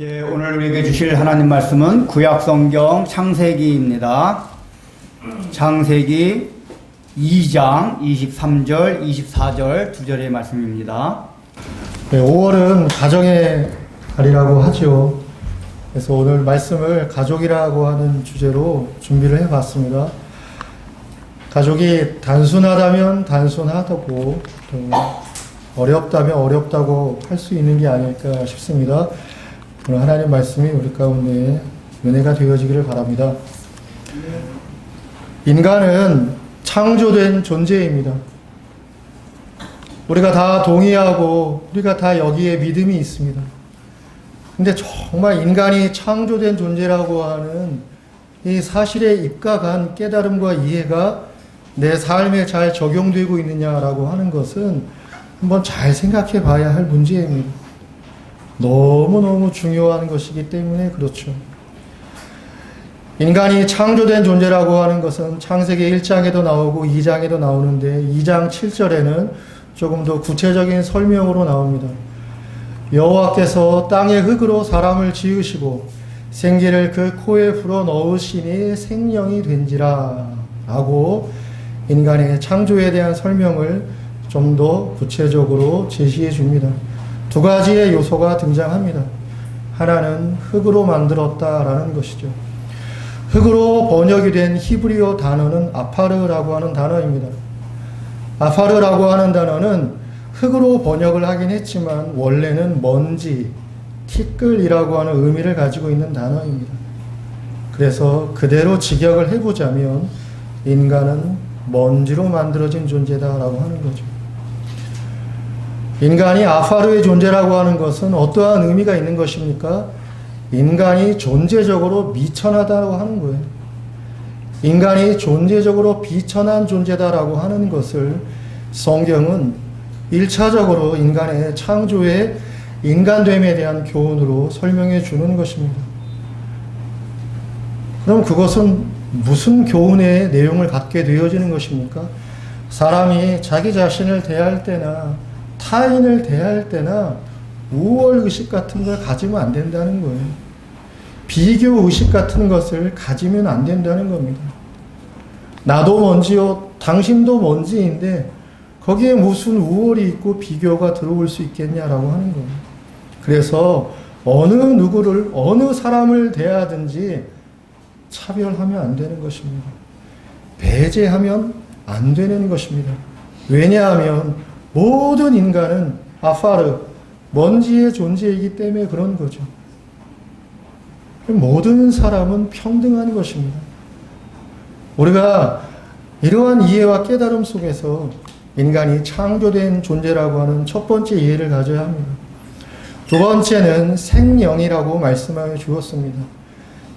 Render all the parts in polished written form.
예, 오늘 우리에게 주실 하나님 말씀은 구약성경 창세기입니다. 창세기 2장 23절, 24절 두 절의 말씀입니다. 네, 5월은 가정의 달이라고 하죠. 그래서 오늘 말씀을 가족이라고 하는 주제로 준비를 해봤습니다. 가족이 단순하다면 단순하다고, 또 어렵다면 어렵다고 할 수 있는 게 아닐까 싶습니다. 오늘 하나님 말씀이 우리 가운데 은혜가 되어지기를 바랍니다. 인간은 창조된 존재입니다. 우리가 다 동의하고 우리가 다 여기에 믿음이 있습니다. 근데 정말 인간이 창조된 존재라고 하는 이 사실에 입각한 깨달음과 이해가 내 삶에 잘 적용되고 있느냐라고 하는 것은 한번 잘 생각해 봐야 할 문제입니다. 너무너무 중요한 것이기 때문에 그렇죠. 인간이 창조된 존재라고 하는 것은 창세기 1장에도 나오고 2장에도 나오는데 2장 7절에는 조금 더 구체적인 설명으로 나옵니다. 여호와께서 땅의 흙으로 사람을 지으시고 생기를 그 코에 불어 넣으시니 생명이 된지라 라고 인간의 창조에 대한 설명을 좀 더 구체적으로 제시해 줍니다. 두 가지의 요소가 등장합니다. 하나는 흙으로 만들었다라는 것이죠. 흙으로 번역이 된 히브리어 단어는 아파르라고 하는 단어입니다. 아파르라고 하는 단어는 흙으로 번역을 하긴 했지만 원래는 먼지, 티끌이라고 하는 의미를 가지고 있는 단어입니다. 그래서 그대로 직역을 해보자면 인간은 먼지로 만들어진 존재다라고 하는 거죠. 인간이 아파르의 존재라고 하는 것은 어떠한 의미가 있는 것입니까? 인간이 존재적으로 미천하다고 하는 거예요. 인간이 존재적으로 비천한 존재다라고 하는 것을 성경은 1차적으로 인간의 창조의 인간됨에 대한 교훈으로 설명해 주는 것입니다. 그럼 그것은 무슨 교훈의 내용을 갖게 되어지는 것입니까? 사람이 자기 자신을 대할 때나 타인을 대할 때나 우월의식 같은 걸 가지면 안 된다는 거예요. 비교의식 같은 것을 가지면 안 된다는 겁니다. 나도 먼지요, 당신도 먼지인데 거기에 무슨 우월이 있고 비교가 들어올 수 있겠냐라고 하는 거예요. 그래서 어느 누구를, 어느 사람을 대하든지 차별하면 안 되는 것입니다. 배제하면 안 되는 것입니다. 왜냐하면 모든 인간은 아파르, 먼지의 존재이기 때문에 그런 거죠. 모든 사람은 평등한 것입니다. 우리가 이러한 이해와 깨달음 속에서 인간이 창조된 존재라고 하는 첫 번째 이해를 가져야 합니다. 두 번째는 생명이라고 말씀하여 주었습니다.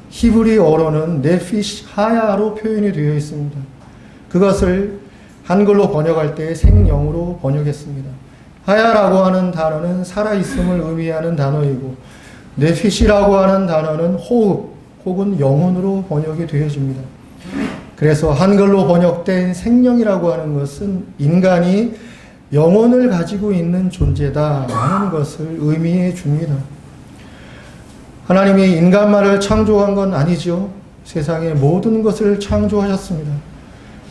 히브리어로는 네피시 하야로 표현이 되어 있습니다. 그것을 한글로 번역할 때 생명으로 번역했습니다. 하야라고 하는 단어는 살아있음을 의미하는 단어이고 네피시라고 하는 단어는 호흡 혹은 영혼으로 번역이 되어집니다. 그래서 한글로 번역된 생명이라고 하는 것은 인간이 영혼을 가지고 있는 존재다라는 것을 의미해 줍니다. 하나님이 인간만을 창조한 건 아니죠. 세상의 모든 것을 창조하셨습니다.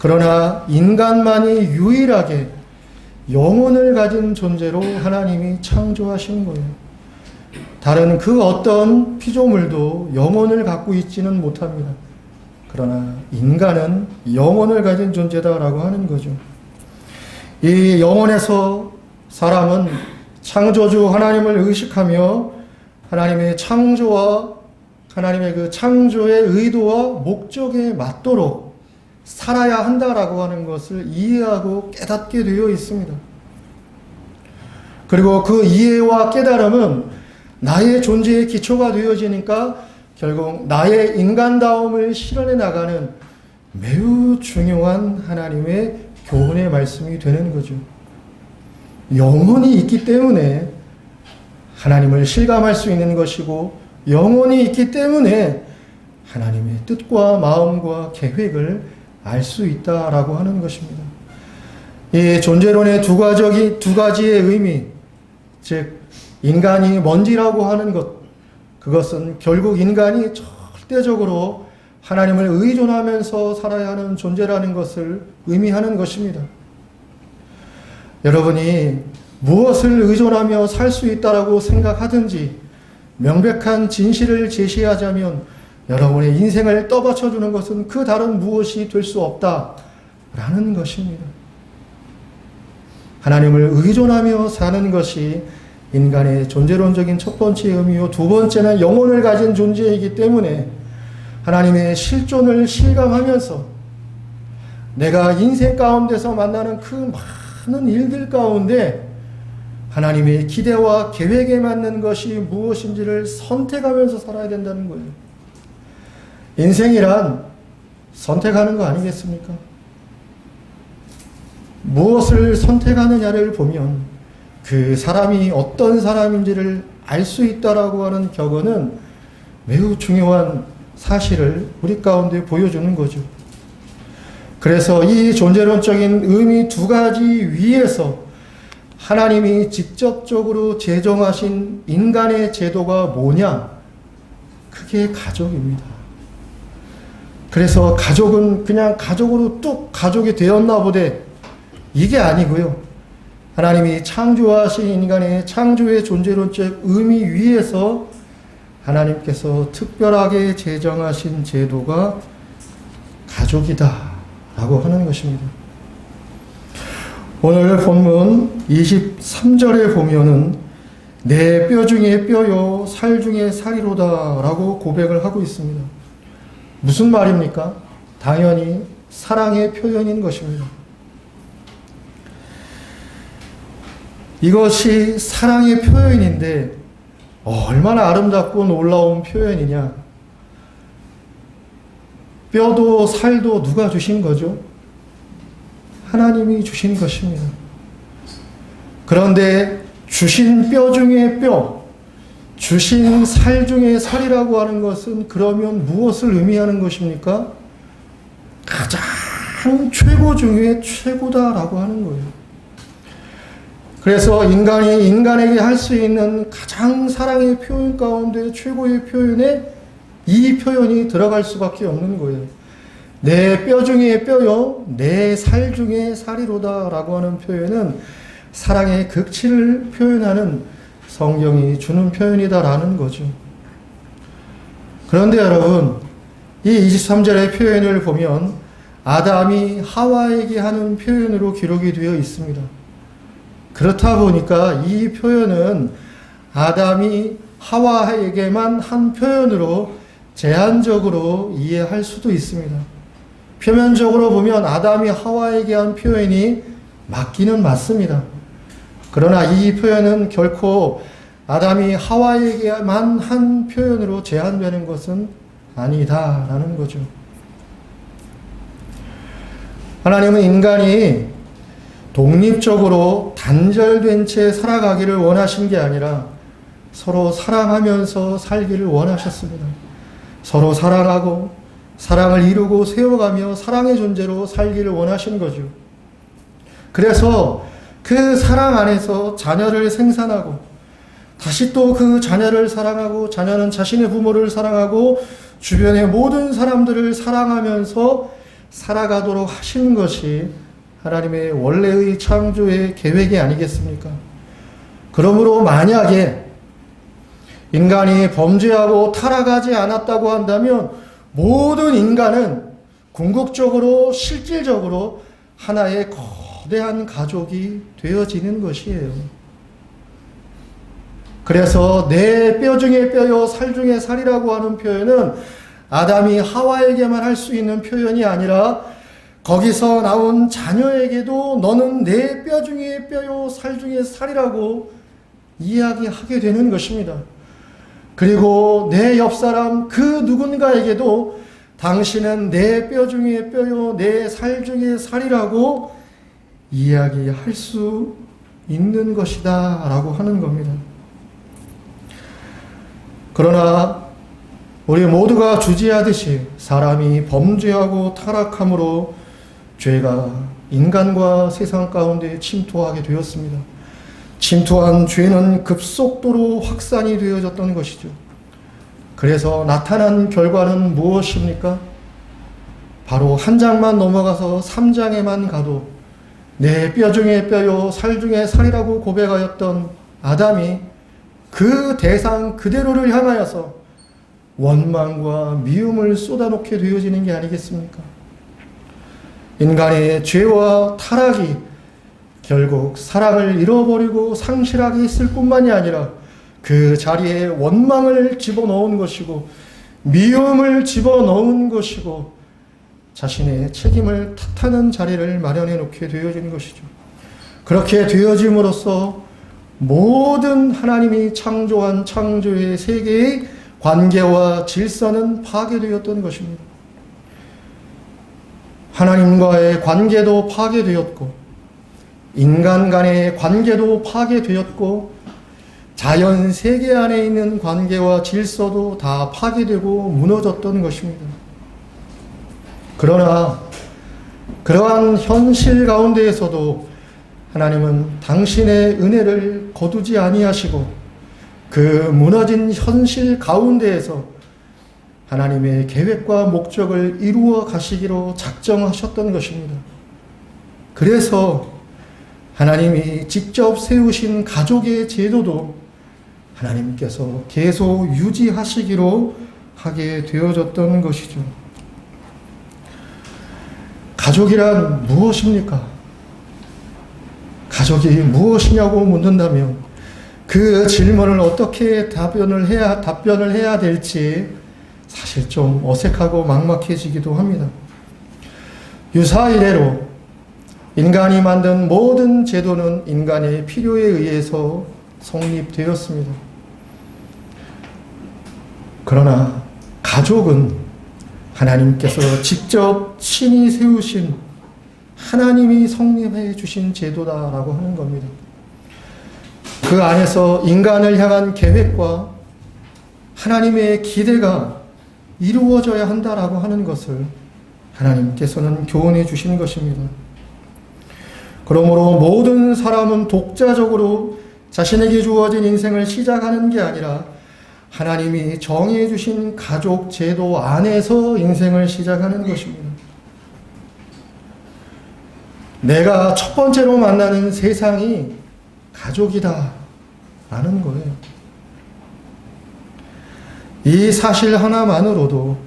그러나 인간만이 유일하게 영혼을 가진 존재로 하나님이 창조하신 거예요. 다른 그 어떤 피조물도 영혼을 갖고 있지는 못합니다. 그러나 인간은 영혼을 가진 존재다라고 하는 거죠. 이 영혼에서 사람은 창조주 하나님을 의식하며 하나님의 창조와 하나님의 그 창조의 의도와 목적에 맞도록 살아야 한다라고 하는 것을 이해하고 깨닫게 되어 있습니다. 그리고 그 이해와 깨달음은 나의 존재의 기초가 되어지니까 결국 나의 인간다움을 실현해 나가는 매우 중요한 하나님의 교훈의 말씀이 되는 거죠. 영혼이 있기 때문에 하나님을 실감할 수 있는 것이고 영혼이 있기 때문에 하나님의 뜻과 마음과 계획을 알 수 있다라고 하는 것입니다. 이 존재론의 두 가지의 의미, 즉 인간이 먼지라고 하는 것, 그것은 결국 인간이 절대적으로 하나님을 의존하면서 살아야 하는 존재라는 것을 의미하는 것입니다. 여러분이 무엇을 의존하며 살 수 있다라고 생각하든지 명백한 진실을 제시하자면 여러분의 인생을 떠받쳐주는 것은 그 다른 무엇이 될 수 없다라는 것입니다. 하나님을 의존하며 사는 것이 인간의 존재론적인 첫 번째 의미요, 두 번째는 영혼을 가진 존재이기 때문에 하나님의 실존을 실감하면서 내가 인생 가운데서 만나는 그 많은 일들 가운데 하나님의 기대와 계획에 맞는 것이 무엇인지를 선택하면서 살아야 된다는 거예요. 인생이란 선택하는 거 아니겠습니까? 무엇을 선택하느냐를 보면 그 사람이 어떤 사람인지를 알 수 있다라고 하는 격언은 매우 중요한 사실을 우리 가운데 보여주는 거죠. 그래서 이 존재론적인 의미 두 가지 위에서 하나님이 직접적으로 제정하신 인간의 제도가 뭐냐? 그게 가족입니다. 그래서 가족은 그냥 가족으로 뚝 가족이 되었나 보되 이게 아니고요. 하나님이 창조하신 인간의 창조의 존재론적 의미 위에서 하나님께서 특별하게 제정하신 제도가 가족이다 라고 하는 것입니다. 오늘 본문 23절에 보면은 내 뼈 중에 뼈요 살 중에 살이로다 라고 고백을 하고 있습니다. 무슨 말입니까? 당연히 사랑의 표현인 것입니다. 이것이 사랑의 표현인데 얼마나 아름답고 놀라운 표현이냐. 뼈도 살도 누가 주신 거죠? 하나님이 주신 것입니다. 그런데 주신 뼈 중에 뼈, 주신 살 중에 살이라고 하는 것은 그러면 무엇을 의미하는 것입니까? 가장 최고 중에 최고다라고 하는 거예요. 그래서 인간이 인간에게 할 수 있는 가장 사랑의 표현 가운데 최고의 표현에 이 표현이 들어갈 수밖에 없는 거예요. 내 뼈 중에 뼈요, 내 살 중에 살이로다 라고 하는 표현은 사랑의 극치를 표현하는 성경이 주는 표현이다라는 거죠. 그런데 여러분, 이 23절의 표현을 보면 아담이 하와에게 하는 표현으로 기록이 되어 있습니다. 그렇다 보니까 이 표현은 아담이 하와에게만 한 표현으로 제한적으로 이해할 수도 있습니다. 표면적으로 보면 아담이 하와에게 한 표현이 맞기는 맞습니다. 그러나 이 표현은 결코 아담이 하와에게만 한 표현으로 제한되는 것은 아니다라는 거죠. 하나님은 인간이 독립적으로 단절된 채 살아가기를 원하신 게 아니라 서로 사랑하면서 살기를 원하셨습니다. 서로 사랑하고 사랑을 이루고 세워가며 사랑의 존재로 살기를 원하신 거죠. 그래서 그 사랑 안에서 자녀를 생산하고 다시 또 그 자녀를 사랑하고 자녀는 자신의 부모를 사랑하고 주변의 모든 사람들을 사랑하면서 살아가도록 하시는 것이 하나님의 원래의 창조의 계획이 아니겠습니까? 그러므로 만약에 인간이 범죄하고 타락하지 않았다고 한다면 모든 인간은 궁극적으로 실질적으로 하나의 거대한 가족이 되어지는 것이에요. 그래서 내 뼈 중에 뼈요 살 중에 살이라고 하는 표현은 아담이 하와에게만 할 수 있는 표현이 아니라 거기서 나온 자녀에게도 너는 내 뼈 중에 뼈요 살 중에 살이라고 이야기하게 되는 것입니다. 그리고 내 옆사람 그 누군가에게도 당신은 내 뼈 중에 뼈요 내 살 중에 살이라고 이야기할 수 있는 것이다 라고 하는 겁니다. 그러나 우리 모두가 주지하듯이 사람이 범죄하고 타락함으로 죄가 인간과 세상 가운데 침투하게 되었습니다. 침투한 죄는 급속도로 확산이 되어졌던 것이죠. 그래서 나타난 결과는 무엇입니까? 바로 한 장만 넘어가서 3장에만 가도 내 뼈 중에 뼈요 살 중에 살이라고 고백하였던 아담이 그 대상 그대로를 향하여서 원망과 미움을 쏟아놓게 되어지는 게 아니겠습니까? 인간의 죄와 타락이 결국 사랑을 잃어버리고 상실하게 했을 뿐만이 아니라 그 자리에 원망을 집어넣은 것이고 미움을 집어넣은 것이고 자신의 책임을 탓하는 자리를 마련해 놓게 되어진 것이죠. 그렇게 되어짐으로써 모든 하나님이 창조한 창조의 세계의 관계와 질서는 파괴되었던 것입니다. 하나님과의 관계도 파괴되었고 인간 간의 관계도 파괴되었고 자연 세계 안에 있는 관계와 질서도 다 파괴되고 무너졌던 것입니다. 그러나 그러한 현실 가운데에서도 하나님은 당신의 은혜를 거두지 아니하시고 그 무너진 현실 가운데에서 하나님의 계획과 목적을 이루어 가시기로 작정하셨던 것입니다. 그래서 하나님이 직접 세우신 가족의 제도도 하나님께서 계속 유지하시기로 하게 되어졌던 것이죠. 가족이란 무엇입니까? 가족이 무엇이냐고 묻는다면 그 질문을 어떻게 답변을 해야 될지 사실 좀 어색하고 막막해지기도 합니다. 유사이래로 인간이 만든 모든 제도는 인간의 필요에 의해서 성립되었습니다. 그러나 가족은 하나님께서 직접 친히 세우신 하나님이 성립해 주신 제도다라고 하는 겁니다. 그 안에서 인간을 향한 계획과 하나님의 기대가 이루어져야 한다라고 하는 것을 하나님께서는 교훈해 주신 것입니다. 그러므로 모든 사람은 독자적으로 자신에게 주어진 인생을 시작하는 게 아니라 하나님이 정해 주신 가족 제도 안에서 인생을 시작하는 것입니다. 내가 첫 번째로 만나는 세상이 가족이다 라는 거예요. 이 사실 하나만으로도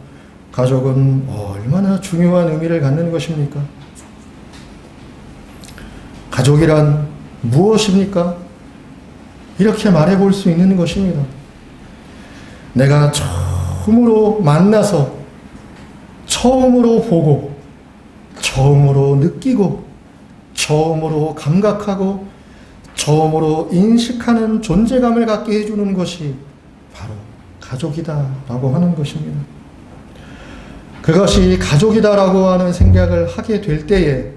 가족은 얼마나 중요한 의미를 갖는 것입니까? 가족이란 무엇입니까? 이렇게 말해볼 수 있는 것입니다. 내가 처음으로 만나서 처음으로 보고 처음으로 느끼고 처음으로 감각하고 처음으로 인식하는 존재감을 갖게 해주는 것이 바로 가족이다라고 하는 것입니다. 그것이 가족이다라고 하는 생각을 하게 될 때에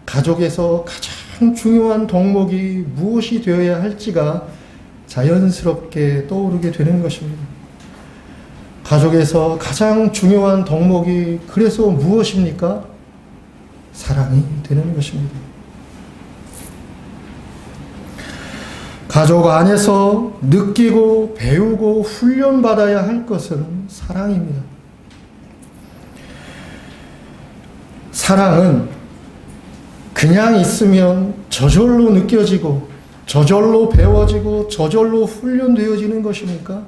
가족에서 가장 중요한 덕목이 무엇이 되어야 할지가 자연스럽게 떠오르게 되는 것입니다. 가족에서 가장 중요한 덕목이 그래서 무엇입니까? 사랑이 되는 것입니다. 가족 안에서 느끼고 배우고 훈련받아야 할 것은 사랑입니다. 사랑은 그냥 있으면 저절로 느껴지고 저절로 배워지고 저절로 훈련되어지는 것입니까?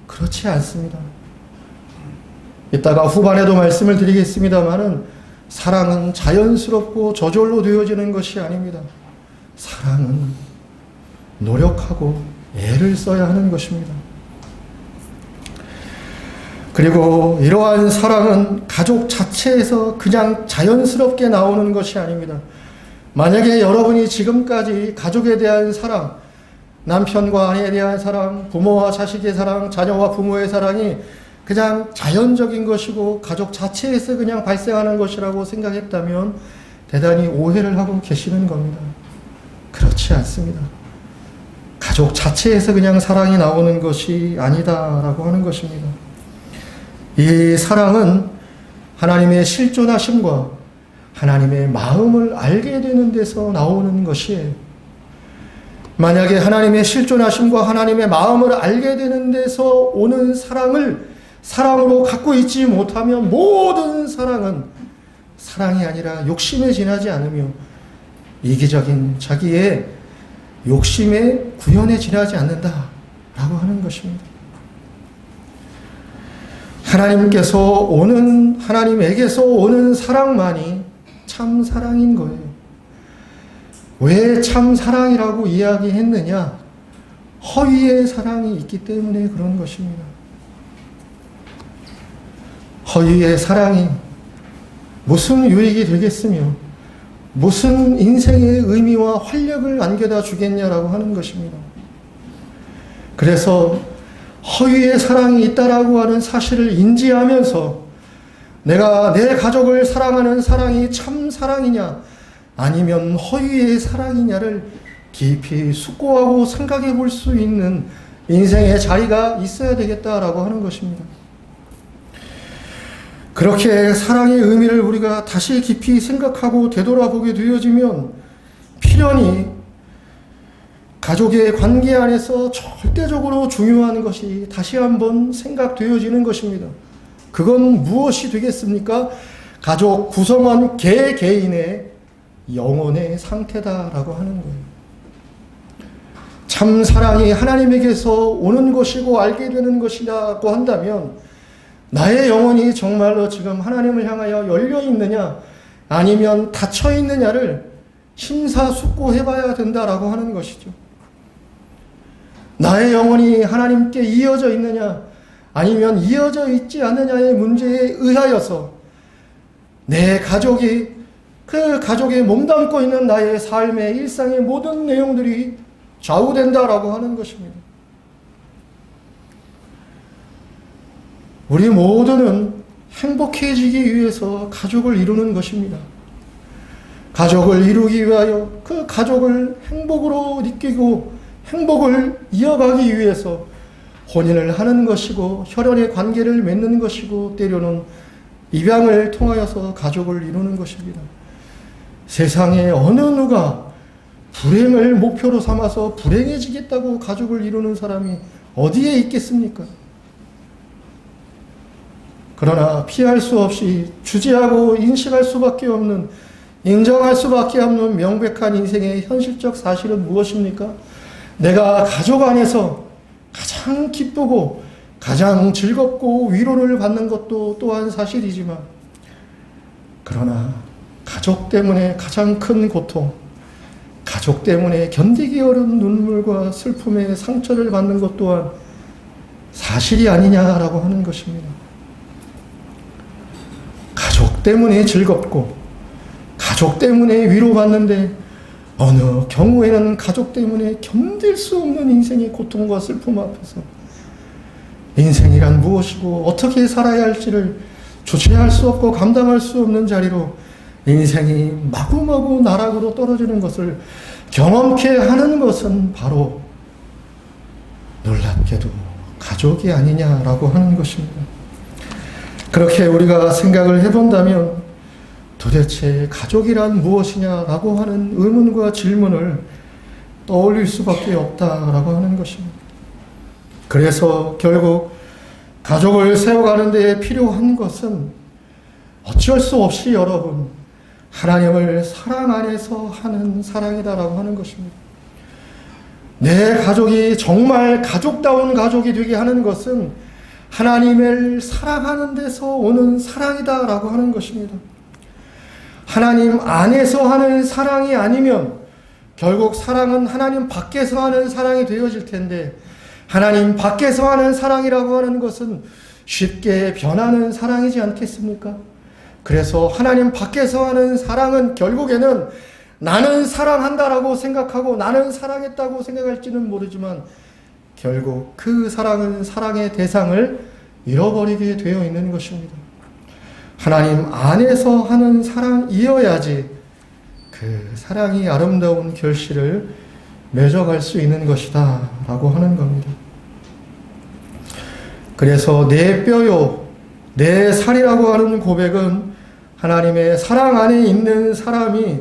그렇지 않습니다. 이따가 후반에도 말씀을 드리겠습니다마는 사랑은 자연스럽고 저절로 되어지는 것이 아닙니다. 사랑은 노력하고 애를 써야 하는 것입니다. 그리고 이러한 사랑은 가족 자체에서 그냥 자연스럽게 나오는 것이 아닙니다. 만약에 여러분이 지금까지 가족에 대한 사랑, 남편과 아내에 대한 사랑, 부모와 자식의 사랑, 자녀와 부모의 사랑이 그냥 자연적인 것이고 가족 자체에서 그냥 발생하는 것이라고 생각했다면 대단히 오해를 하고 계시는 겁니다. 그렇지 않습니다. 가족 자체에서 그냥 사랑이 나오는 것이 아니다라고 하는 것입니다. 이 사랑은 하나님의 실존하심과 하나님의 마음을 알게 되는 데서 나오는 것이에요. 만약에 하나님의 실존하심과 하나님의 마음을 알게 되는 데서 오는 사랑을 사랑으로 갖고 있지 못하면 모든 사랑은 사랑이 아니라 욕심에 지나지 않으며 이기적인 자기의 욕심의 구현에 지나지 않는다라고 하는 것입니다. 하나님에게서 오는 사랑만이 참 사랑인 거예요. 왜 참 사랑이라고 이야기했느냐? 허위의 사랑이 있기 때문에 그런 것입니다. 허위의 사랑이 무슨 유익이 되겠으며 무슨 인생의 의미와 활력을 안겨다 주겠냐라고 하는 것입니다. 그래서 허위의 사랑이 있다라고 하는 사실을 인지하면서 내가 내 가족을 사랑하는 사랑이 참 사랑이냐 아니면 허위의 사랑이냐를 깊이 숙고하고 생각해 볼 수 있는 인생의 자리가 있어야 되겠다라고 하는 것입니다. 그렇게 사랑의 의미를 우리가 다시 깊이 생각하고 되돌아보게 되어지면 필연히 가족의 관계 안에서 절대적으로 중요한 것이 다시 한번 생각되어지는 것입니다. 그건 무엇이 되겠습니까? 가족 구성원 개개인의 영혼의 상태다라고 하는 거예요. 참 사랑이 하나님에게서 오는 것이고 알게 되는 것이라고 한다면 나의 영혼이 정말로 지금 하나님을 향하여 열려 있느냐 아니면 닫혀 있느냐를 심사숙고해 봐야 된다라고 하는 것이죠. 나의 영혼이 하나님께 이어져 있느냐 아니면 이어져 있지 않느냐의 문제에 의하여서 내 가족이 그 가족에 몸담고 있는 나의 삶의 일상의 모든 내용들이 좌우된다라고 하는 것입니다. 우리 모두는 행복해지기 위해서 가족을 이루는 것입니다. 가족을 이루기 위하여 그 가족을 행복으로 느끼고 행복을 이어가기 위해서 혼인을 하는 것이고 혈연의 관계를 맺는 것이고 때로는 입양을 통하여서 가족을 이루는 것입니다. 세상에 어느 누가 불행을 목표로 삼아서 불행해지겠다고 가족을 이루는 사람이 어디에 있겠습니까? 그러나 피할 수 없이 주지하고 인식할 수밖에 없는, 인정할 수밖에 없는 명백한 인생의 현실적 사실은 무엇입니까? 내가 가족 안에서 가장 기쁘고 가장 즐겁고 위로를 받는 것도 또한 사실이지만, 그러나 가족 때문에 가장 큰 고통, 가족 때문에 견디기 어려운 눈물과 슬픔의 상처를 받는 것 또한 사실이 아니냐라고 하는 것입니다. 가족 때문에 즐겁고 가족 때문에 위로받는데 어느 경우에는 가족 때문에 견딜 수 없는 인생의 고통과 슬픔 앞에서 인생이란 무엇이고 어떻게 살아야 할지를 주체할 수 없고 감당할 수 없는 자리로 인생이 마구마구 나락으로 떨어지는 것을 경험케 하는 것은 바로 놀랍게도 가족이 아니냐라고 하는 것입니다. 그렇게 우리가 생각을 해본다면 도대체 가족이란 무엇이냐라고 하는 의문과 질문을 떠올릴 수밖에 없다라고 하는 것입니다. 그래서 결국 가족을 세워가는 데 필요한 것은 어쩔 수 없이 여러분 하나님을 사랑 안에서 하는 사랑이다라고 하는 것입니다. 내 가족이 정말 가족다운 가족이 되게 하는 것은 하나님을 사랑하는 데서 오는 사랑이다라고 하는 것입니다. 하나님 안에서 하는 사랑이 아니면 결국 사랑은 하나님 밖에서 하는 사랑이 되어질 텐데, 하나님 밖에서 하는 사랑이라고 하는 것은 쉽게 변하는 사랑이지 않겠습니까? 그래서 하나님 밖에서 하는 사랑은 결국에는 나는 사랑한다라고 생각하고 나는 사랑했다고 생각할지는 모르지만 결국 그 사랑은 사랑의 대상을 잃어버리게 되어 있는 것입니다. 하나님 안에서 하는 사랑이어야지 그 사랑이 아름다운 결실을 맺어갈 수 있는 것이다 라고 하는 겁니다. 그래서 내 뼈요 내 살이라고 하는 고백은 하나님의 사랑 안에 있는 사람이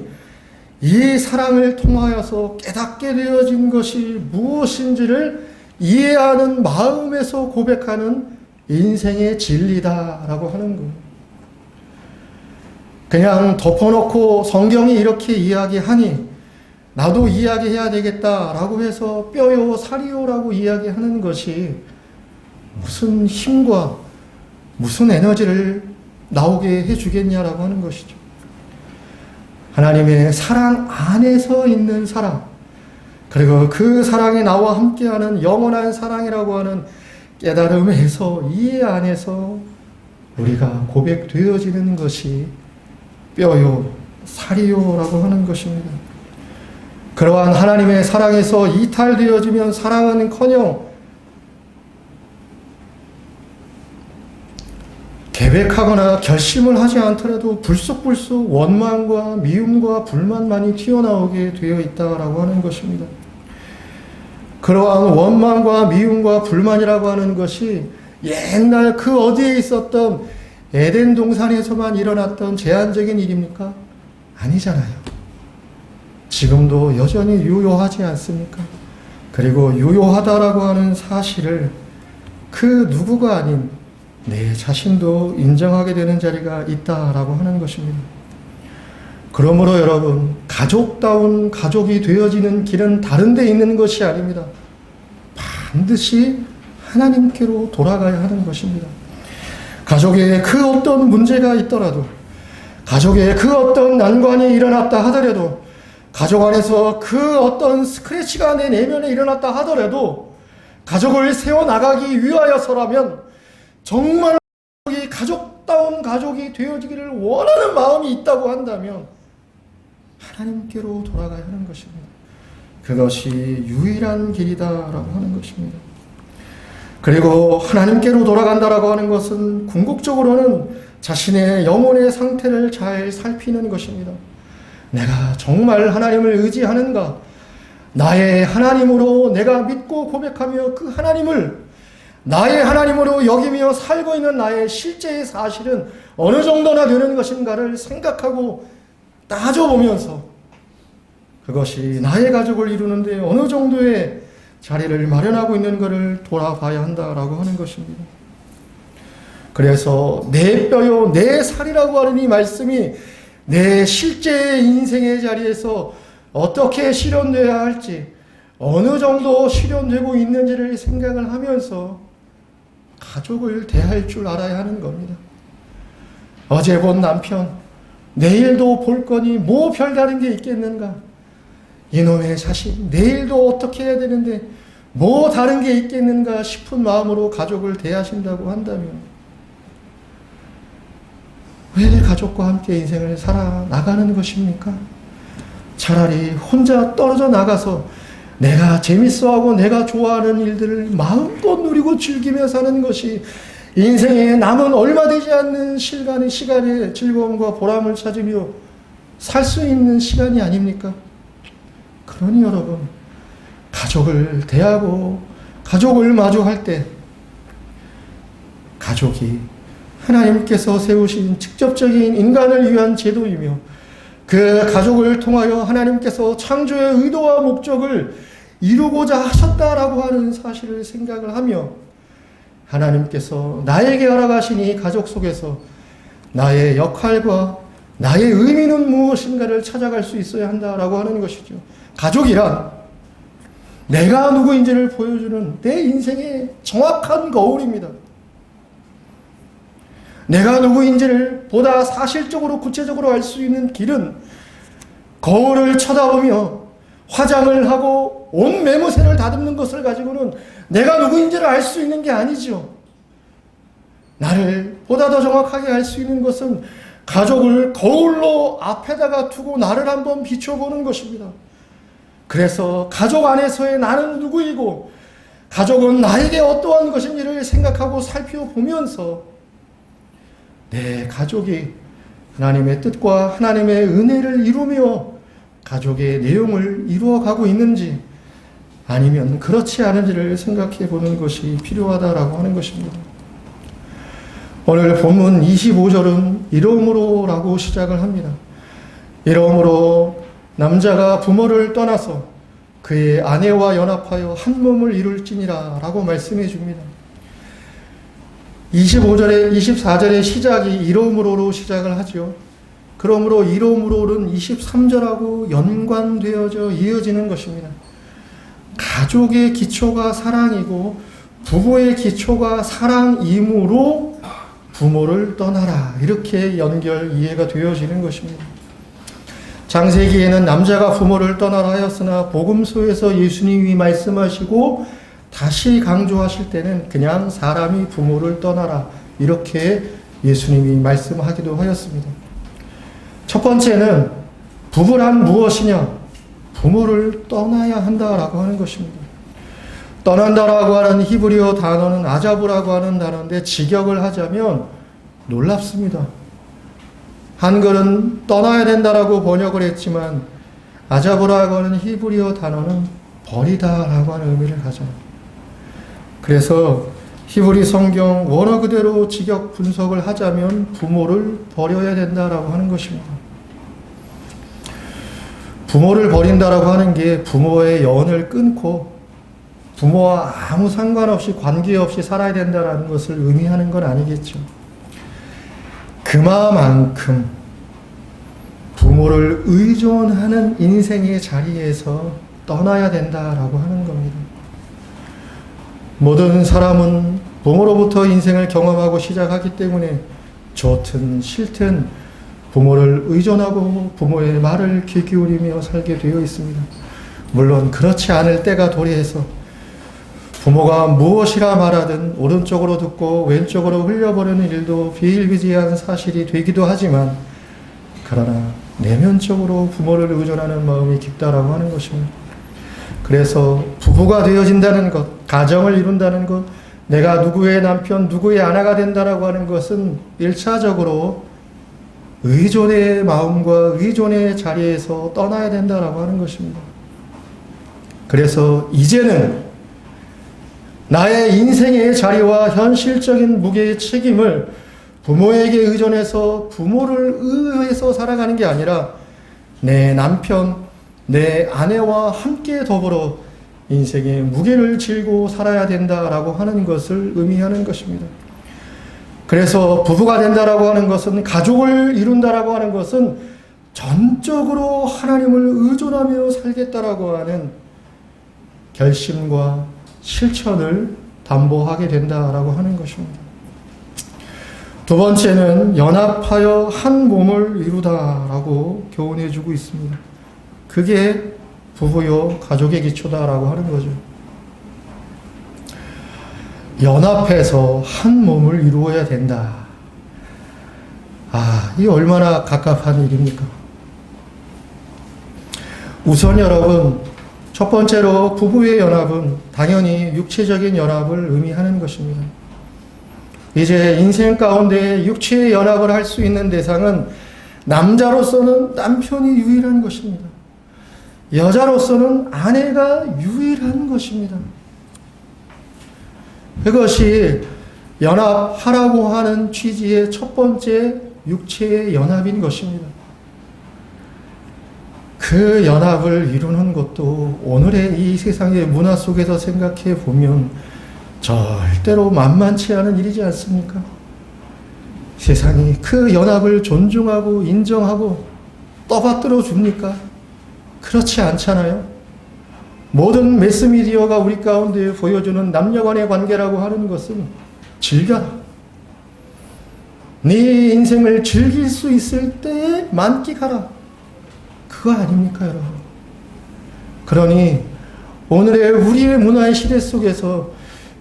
이 사랑을 통하여서 깨닫게 되어진 것이 무엇인지를 이해하는 마음에서 고백하는 인생의 진리다라고 하는 거예요. 그냥 덮어놓고 성경이 이렇게 이야기하니 나도 이야기해야 되겠다라고 해서 뼈요 살이요라고 이야기하는 것이 무슨 힘과 무슨 에너지를 나오게 해주겠냐라고 하는 것이죠. 하나님의 사랑 안에서 있는 사랑, 그리고 그 사랑이 나와 함께하는 영원한 사랑이라고 하는 깨달음에서, 이해 안에서 우리가 고백되어지는 것이 뼈요 살이요라고 하는 것입니다. 그러한 하나님의 사랑에서 이탈되어지면 사랑은커녕 계획하거나 결심을 하지 않더라도 불쑥불쑥 원망과 미움과 불만만이 튀어나오게 되어 있다라고 하는 것입니다. 그러한 원망과 미움과 불만이라고 하는 것이 옛날 그 어디에 있었던 에덴 동산에서만 일어났던 제한적인 일입니까? 아니잖아요. 지금도 여전히 유효하지 않습니까? 그리고 유효하다라고 하는 사실을 그 누구가 아닌 내 자신도 인정하게 되는 자리가 있다라고 하는 것입니다. 그러므로 여러분, 가족다운 가족이 되어지는 길은 다른 데 있는 것이 아닙니다. 반드시 하나님께로 돌아가야 하는 것입니다. 가족에 그 어떤 문제가 있더라도, 가족에 그 어떤 난관이 일어났다 하더라도, 가족 안에서 그 어떤 스크래치가 내 내면에 일어났다 하더라도 가족을 세워나가기 위하여서라면 정말 가족다운 가족이 되어지기를 원하는 마음이 있다고 한다면 하나님께로 돌아가야 하는 것입니다. 그것이 유일한 길이다라고 하는 것입니다. 그리고 하나님께로 돌아간다라고 하는 것은 궁극적으로는 자신의 영혼의 상태를 잘 살피는 것입니다. 내가 정말 하나님을 의지하는가? 나의 하나님으로 내가 믿고 고백하며 그 하나님을 나의 하나님으로 여기며 살고 있는 나의 실제의 사실은 어느 정도나 되는 것인가를 생각하고 따져보면서 그것이 나의 가족을 이루는데 어느 정도의 자리를 마련하고 있는 것을 돌아봐야 한다라고 하는 것입니다. 그래서 내 뼈요 내 살이라고 하는 이 말씀이 내 실제의 인생의 자리에서 어떻게 실현되어야 할지, 어느 정도 실현되고 있는지를 생각을 하면서 가족을 대할 줄 알아야 하는 겁니다. 어제 본 남편, 내일도 볼 거니 뭐 별다른 게 있겠는가? 이놈의 자식, 내일도 어떻게 해야 되는데 뭐 다른 게 있겠는가 싶은 마음으로 가족을 대하신다고 한다면 왜 가족과 함께 인생을 살아나가는 것입니까? 차라리 혼자 떨어져 나가서 내가 재밌어하고 내가 좋아하는 일들을 마음껏 누리고 즐기며 사는 것이 인생에 남은 얼마 되지 않는 시간의 즐거움과 보람을 찾으며 살 수 있는 시간이 아닙니까? 그러니 여러분, 가족을 대하고 가족을 마주할 때 가족이 하나님께서 세우신 직접적인 인간을 위한 제도이며 그 가족을 통하여 하나님께서 창조의 의도와 목적을 이루고자 하셨다라고 하는 사실을 생각을 하며 하나님께서 나에게 허락하신 이 가족 속에서 나의 역할과 나의 의미는 무엇인가를 찾아갈 수 있어야 한다라고 하는 것이죠. 가족이란 내가 누구인지를 보여주는 내 인생의 정확한 거울입니다. 내가 누구인지를 보다 사실적으로 구체적으로 알 수 있는 길은 거울을 쳐다보며 화장을 하고 온 매무새를 다듬는 것을 가지고는 내가 누구인지를 알 수 있는 게 아니죠. 나를 보다 더 정확하게 알 수 있는 것은 가족을 거울로 앞에다가 두고 나를 한번 비춰보는 것입니다. 그래서 가족 안에서의 나는 누구이고 가족은 나에게 어떠한 것인지를 생각하고 살펴보면서 내 가족이 하나님의 뜻과 하나님의 은혜를 이루며 가족의 내용을 이루어가고 있는지 아니면 그렇지 않은지를 생각해 보는 것이 필요하다라고 하는 것입니다. 오늘 본문 25절은 이러므로라고 시작을 합니다. 이러므로 남자가 부모를 떠나서 그의 아내와 연합하여 한 몸을 이룰지니라 라고 말씀해 줍니다. 24절의 시작이 이러므로로 시작을 하죠. 그러므로 이러므로는 23절하고 연관되어져 이어지는 것입니다. 가족의 기초가 사랑이고 부부의 기초가 사랑이므로 부모를 떠나라. 이렇게 이해가 되어지는 것입니다. 창세기에는 남자가 부모를 떠나라 하였으나 복음서에서 예수님이 말씀하시고 다시 강조하실 때는 그냥 사람이 부모를 떠나라. 이렇게 예수님이 말씀하기도 하였습니다. 첫 번째는 부부란 무엇이냐? 부모를 떠나야 한다라고 하는 것입니다. 떠난다라고 하는 히브리어 단어는 아자브라고 하는 단어인데 직역을 하자면 놀랍습니다. 한글은 떠나야 된다라고 번역을 했지만 아자브라고 하는 히브리어 단어는 버리다라고 하는 의미를 가져요. 그래서 히브리 성경 원어 그대로 직역 분석을 하자면 부모를 버려야 된다라고 하는 것입니다. 부모를 버린다라고 하는 게 부모의 연을 끊고 부모와 아무 상관없이 관계없이 살아야 된다라는 것을 의미하는 건 아니겠죠. 그만큼 부모를 의존하는 인생의 자리에서 떠나야 된다라고 하는 겁니다. 모든 사람은 부모로부터 인생을 경험하고 시작하기 때문에 좋든 싫든 부모를 의존하고 부모의 말을 귀 기울이며 살게 되어 있습니다. 물론 그렇지 않을 때가 도래해서 부모가 무엇이라 말하든 오른쪽으로 듣고 왼쪽으로 흘려버리는 일도 비일비재한 사실이 되기도 하지만 그러나 내면적으로 부모를 의존하는 마음이 깊다라고 하는 것입니다. 그래서 부부가 되어진다는 것, 가정을 이룬다는 것, 내가 누구의 남편, 누구의 아내가 된다라고 하는 것은 1차적으로 의존의 마음과 의존의 자리에서 떠나야 된다라고 하는 것입니다. 그래서 이제는 나의 인생의 자리와 현실적인 무게의 책임을 부모에게 의존해서 부모를 의해서 살아가는 게 아니라 내 남편, 내 아내와 함께 더불어 인생의 무게를 지고 살아야 된다라고 하는 것을 의미하는 것입니다. 그래서 부부가 된다라고 하는 것은 가족을 이룬다라고 하는 것은 전적으로 하나님을 의존하며 살겠다라고 하는 결심과 실천을 담보하게 된다라고 하는 것입니다. 두 번째는 연합하여 한 몸을 이루다라고 교훈해 주고 있습니다. 그게 부부요 가족의 기초다라고 하는 거죠. 연합해서 한 몸을 이루어야 된다. 이 얼마나 갑갑한 일입니까? 우선 여러분, 첫 번째로 부부의 연합은 당연히 육체적인 연합을 의미하는 것입니다. 이제 인생 가운데 육체의 연합을 할 수 있는 대상은 남자로서는 남편이 유일한 것입니다. 여자로서는 아내가 유일한 것입니다. 그것이 연합하라고 하는 취지의 첫 번째 육체의 연합인 것입니다. 그 연합을 이루는 것도 오늘의 이 세상의 문화 속에서 생각해 보면 절대로 만만치 않은 일이지 않습니까? 세상이 그 연합을 존중하고 인정하고 떠받들어 줍니까? 그렇지 않잖아요. 모든 매스미디어가 우리 가운데 보여주는 남녀간의 관계라고 하는 것은 즐겨라. 네 인생을 즐길 수 있을 때 만끽하라. 그거 아닙니까, 여러분? 그러니 오늘의 우리의 문화의 시대 속에서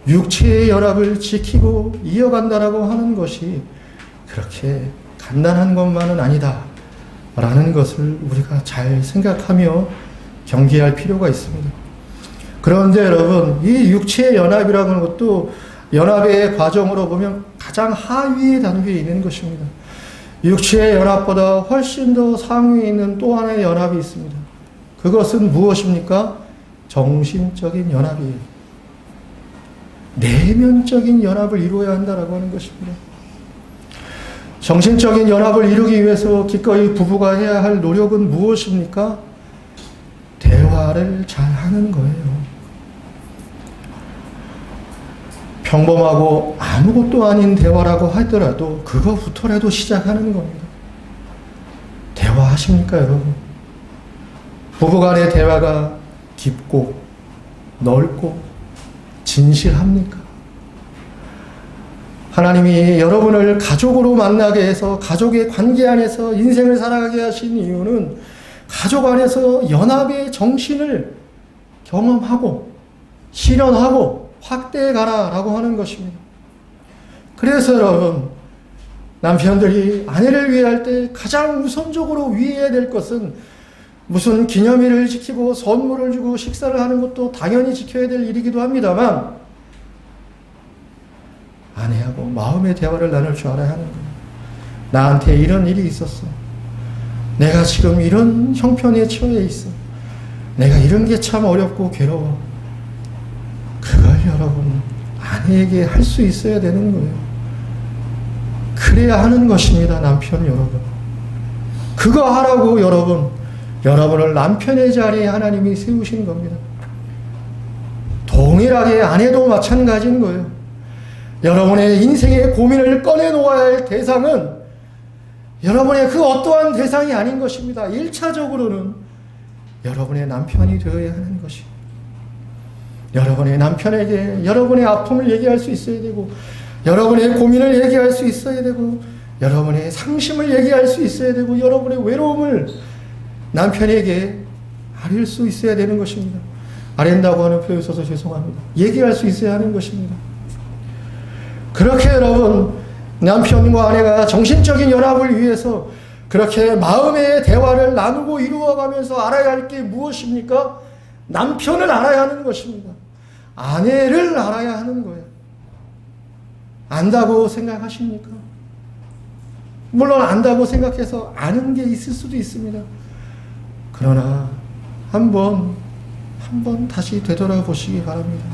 육체의 연합을 지키고 이어간다라고 하는 것이 그렇게 간단한 것만은 아니다 라는 것을 우리가 잘 생각하며 경계할 필요가 있습니다. 그런데 여러분, 이 육체의 연합이라는 것도 연합의 과정으로 보면 가장 하위의 단계에 있는 것입니다. 육체의 연합보다 훨씬 더 상위에 있는 또 하나의 연합이 있습니다. 그것은 무엇입니까? 정신적인 연합이에요. 내면적인 연합을 이루어야 한다라고 하는 것입니다. 정신적인 연합을 이루기 위해서 기꺼이 부부가 해야 할 노력은 무엇입니까? 말을 잘 하는 거예요. 평범하고 아무것도 아닌 대화라고 하더라도 그거부터라도 시작하는 겁니다. 대화하십니까, 여러분? 부부간의 대화가 깊고 넓고 진실합니까? 하나님이 여러분을 가족으로 만나게 해서 가족의 관계 안에서 인생을 살아가게 하신 이유는 가족 안에서 연합의 정신을 경험하고 실현하고 확대해 가라라고 하는 것입니다. 그래서 여러분, 남편들이 아내를 위할 때 가장 우선적으로 위해야 될 것은 무슨 기념일을 지키고 선물을 주고 식사를 하는 것도 당연히 지켜야 될 일이기도 합니다만, 아내하고 마음의 대화를 나눌 줄 알아야 하는 거예요. 나한테 이런 일이 있었어. 내가 지금 이런 형편에 처해 있어. 내가 이런 게 참 어렵고 괴로워. 그걸 여러분, 아내에게 할 수 있어야 되는 거예요. 그래야 하는 것입니다, 남편 여러분. 그거 하라고 여러분, 여러분을 남편의 자리에 하나님이 세우신 겁니다. 동일하게 아내도 마찬가지인 거예요. 여러분의 인생의 고민을 꺼내놓아야 할 대상은 여러분의 그 어떠한 대상이 아닌 것입니다. 1차적으로는 여러분의 남편이 되어야 하는 것입니다. 여러분의 남편에게 여러분의 아픔을 얘기할 수 있어야 되고, 여러분의 고민을 얘기할 수 있어야 되고, 여러분의 상심을 얘기할 수 있어야 되고, 여러분의 외로움을 남편에게 아릴 수 있어야 되는 것입니다. 아랜다고 하는 표현이 있어서 죄송합니다. 얘기할 수 있어야 하는 것입니다. 그렇게 여러분, 남편과 아내가 정신적인 연합을 위해서 그렇게 마음의 대화를 나누고 이루어가면서 알아야 할 게 무엇입니까? 남편을 알아야 하는 것입니다. 아내를 알아야 하는 거예요. 안다고 생각하십니까? 물론 안다고 생각해서 아는 게 있을 수도 있습니다. 그러나 한번 다시 되돌아보시기 바랍니다.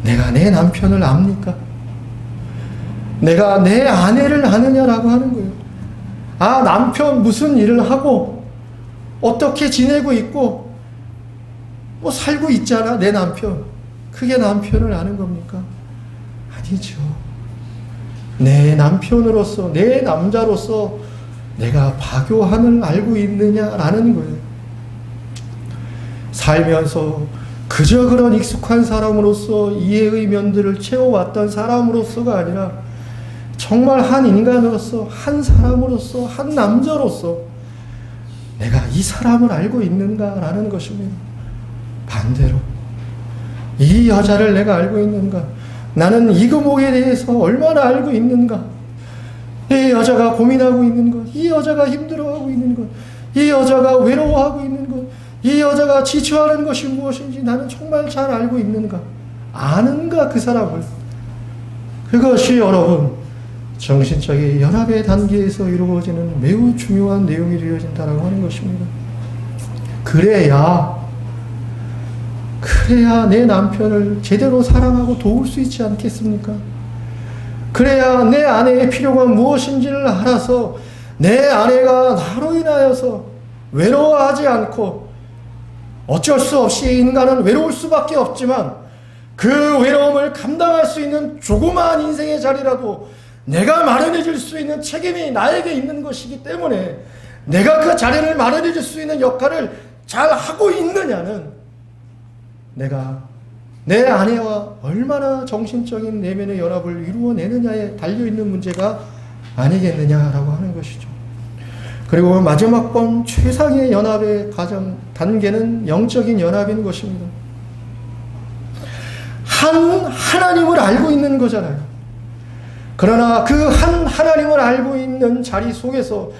내가 내 남편을 압니까? 내가 내 아내를 아느냐라고 하는 거예요. 아, 남편 무슨 일을 하고 어떻게 지내고 있고 뭐 살고 있잖아, 내 남편. 그게 남편을 아는 겁니까? 아니죠. 내 남편으로서, 내 남자로서 내가 박요한을 알고 있느냐라는 거예요. 살면서 그저 그런 익숙한 사람으로서 이해의 면들을 채워왔던 사람으로서가 아니라 정말 한 인간으로서, 한 사람으로서, 한 남자로서 내가 이 사람을 알고 있는가라는 것입니다. 반대로 이 여자를 내가 알고 있는가? 나는 이 금옥에 대해서 얼마나 알고 있는가? 이 여자가 고민하고 있는 것, 이 여자가 힘들어하고 있는 것, 이 여자가 외로워하고 있는 것, 이 여자가 지쳐하는 것이 무엇인지 나는 정말 잘 알고 있는가? 아는가, 그 사람을? 그것이 여러분, 정신적인 연합의 단계에서 이루어지는 매우 중요한 내용이 되어진다라고 하는 것입니다. 그래야 내 남편을 제대로 사랑하고 도울 수 있지 않겠습니까? 그래야 내 아내의 필요가 무엇인지를 알아서 내 아내가 나로 인하여서 외로워하지 않고, 어쩔 수 없이 인간은 외로울 수밖에 없지만 그 외로움을 감당할 수 있는 조그마한 인생의 자리라도 내가 마련해 줄 수 있는 책임이 나에게 있는 것이기 때문에 내가 그 자리를 마련해 줄 수 있는 역할을 잘 하고 있느냐는 내가 내 아내와 얼마나 정신적인 내면의 연합을 이루어내느냐에 달려있는 문제가 아니겠느냐라고 하는 것이죠. 그리고 마지막 번 최상의 연합의 과정 단계는 영적인 연합인 것입니다. 하나님을 알고 있는 거잖아요. 그러나 그 하나님을 알고 있는 자리 속에서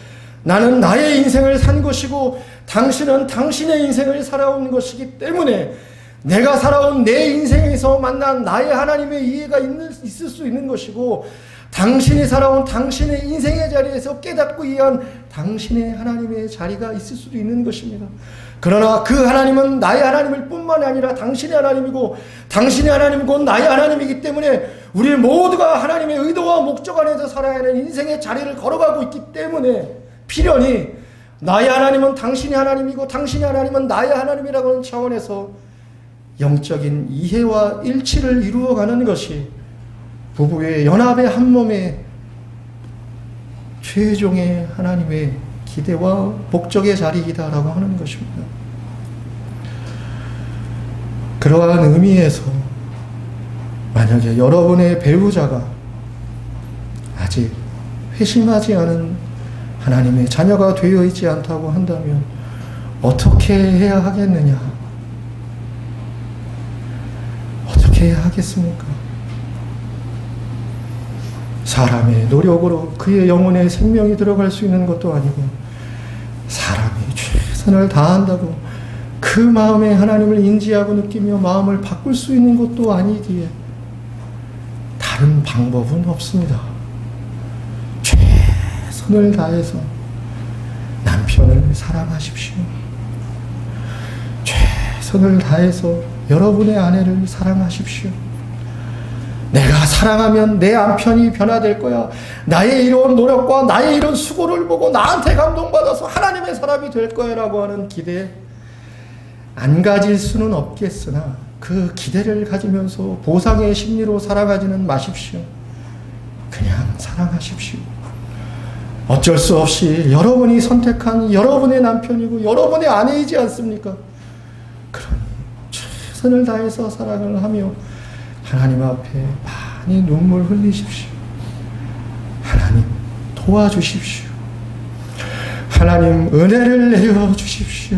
나는 나의 인생을 산 것이고 당신은 당신의 인생을 살아온 것이기 때문에 내가 살아온 내 인생에서 만난 나의 하나님의 이해가 있을 수 있는 것이고, 당신이 살아온 당신의 인생의 자리에서 깨닫고 이해한 당신의 하나님의 자리가 있을 수도 있는 것입니다. 그러나 그 하나님은 나의 하나님일 뿐만 아니라 당신의 하나님이고, 당신의 하나님은 곧 나의 하나님이기 때문에 우리 모두가 하나님의 의도와 목적 안에서 살아야 하는 인생의 자리를 걸어가고 있기 때문에 필연히 나의 하나님은 당신이 하나님이고 당신이 하나님은 나의 하나님이라고 하는 차원에서 영적인 이해와 일치를 이루어가는 것이 부부의 연합의 한 몸의 최종의 하나님의 기대와 목적의 자리이다라고 하는 것입니다. 그러한 의미에서 만약에 여러분의 배우자가 아직 회심하지 않은 하나님의 자녀가 되어 있지 않다고 한다면 어떻게 해야 하겠느냐? 어떻게 해야 하겠습니까? 사람의 노력으로 그의 영혼에 생명이 들어갈 수 있는 것도 아니고 사람이 최선을 다한다고 그 마음에 하나님을 인지하고 느끼며 마음을 바꿀 수 있는 것도 아니기에 다른 방법은 없습니다. 최선을 다해서 남편을 사랑하십시오. 최선을 다해서 여러분의 아내를 사랑하십시오. 내가 사랑하면 내 남편이 변화될 거야. 나의 이런 노력과 나의 이런 수고를 보고 나한테 감동받아서 하나님의 사람이 될 거야 라고 하는 기대 안 가질 수는 없겠으나 그 기대를 가지면서 보상의 심리로 살아가지는 마십시오. 그냥 사랑하십시오. 어쩔 수 없이 여러분이 선택한 여러분의 남편이고 여러분의 아내이지 않습니까? 그러니 최선을 다해서 사랑을 하며 하나님 앞에 많이 눈물 흘리십시오. 하나님 도와주십시오. 하나님 은혜를 내려주십시오.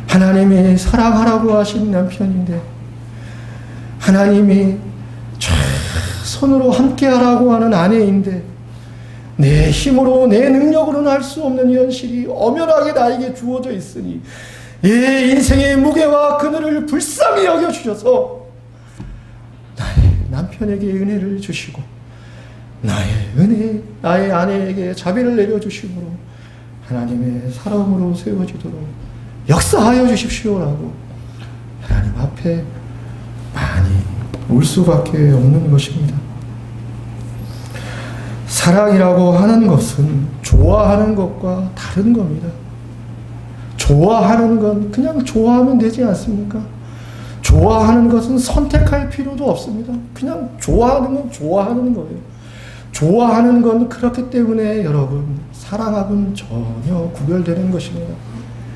하나님이 사랑하라고 하신 남편인데 하나님이 최선으로 함께하라고 하는 아내인데 내 힘으로 내 능력으로는 할 수 없는 현실이 엄연하게 나에게 주어져 있으니 이 인생의 무게와 그늘을 불쌍히 여겨주셔서 나의 남편에게 은혜를 주시고 나의 아내에게 자비를 내려주심으로 하나님의 사람으로 세워지도록 역사하여 주십시오라고 하나님 앞에 많이 울 수밖에 없는 것입니다. 사랑이라고 하는 것은 좋아하는 것과 다른 겁니다. 좋아하는 건 그냥 좋아하면 되지 않습니까? 좋아하는 것은 선택할 필요도 없습니다. 그냥 좋아하는 건 좋아하는 거예요. 좋아하는 건 그렇기 때문에 여러분 사랑하고는 전혀 구별되는 것입니다.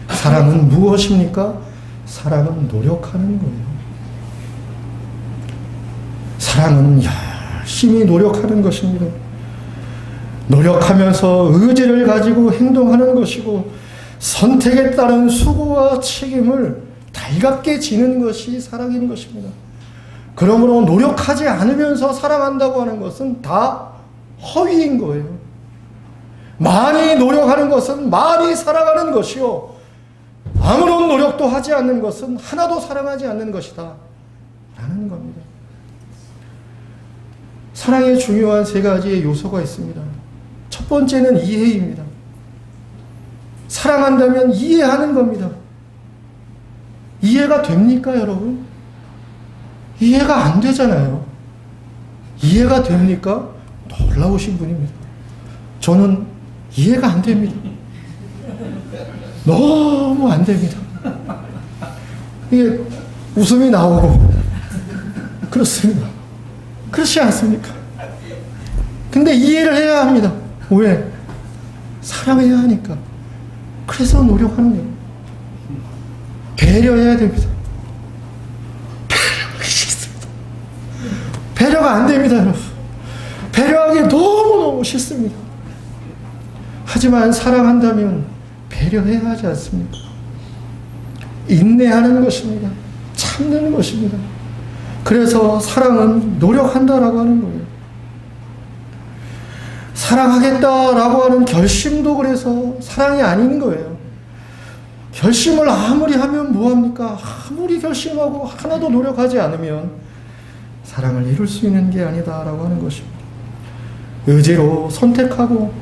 사랑은 무엇입니까? 사랑은 노력하는 거예요. 사랑은 열심히 노력하는 것입니다. 노력하면서 의지를 가지고 행동하는 것이고 선택에 따른 수고와 책임을 달갑게 지는 것이 사랑인 것입니다. 그러므로 노력하지 않으면서 사랑한다고 하는 것은 다 허위인 거예요. 많이 노력하는 것은 많이 사랑하는 것이요 아무런 노력도 하지 않는 것은 하나도 사랑하지 않는 것이다 라는 겁니다. 사랑에 중요한 세 가지의 요소가 있습니다. 첫 번째는 이해입니다. 사랑한다면 이해하는 겁니다. 이해가 됩니까, 여러분? 이해가 안 되잖아요. 이해가 됩니까? 놀라우신 분입니다. 저는 이해가 안 됩니다. 너무 안 됩니다. 이게 웃음이 나오고 그렇습니다. 그렇지 않습니까? 근데 이해를 해야 합니다. 왜? 사랑해야 하니까. 그래서 노력하는 거예요. 배려해야 됩니다. 배려가 안 됩니다, 여러분. 배려하기 너무너무 싫습니다. 하지만 사랑한다면 배려해야 하지 않습니까? 인내하는 것입니다. 참는 것입니다. 그래서 사랑은 노력한다라고 하는 거예요. 사랑하겠다라고 하는 결심도 그래서 사랑이 아닌 거예요. 결심을 아무리 하면 뭐합니까? 아무리 결심하고 하나도 노력하지 않으면 사랑을 이룰 수 있는 게 아니다라고 하는 것입니다. 의지로 선택하고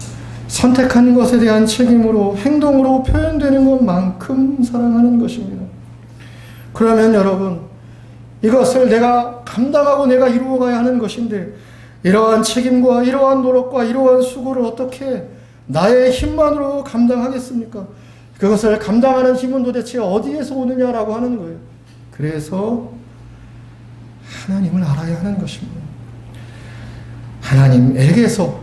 선택한 것에 대한 책임으로 행동으로 표현되는 것만큼 사랑하는 것입니다. 그러면 여러분 이것을 내가 감당하고 내가 이루어가야 하는 것인데 이러한 책임과 이러한 노력과 이러한 수고를 어떻게 나의 힘만으로 감당하겠습니까? 그것을 감당하는 힘은 도대체 어디에서 오느냐라고 하는 거예요. 그래서 하나님을 알아야 하는 것입니다. 하나님에게서,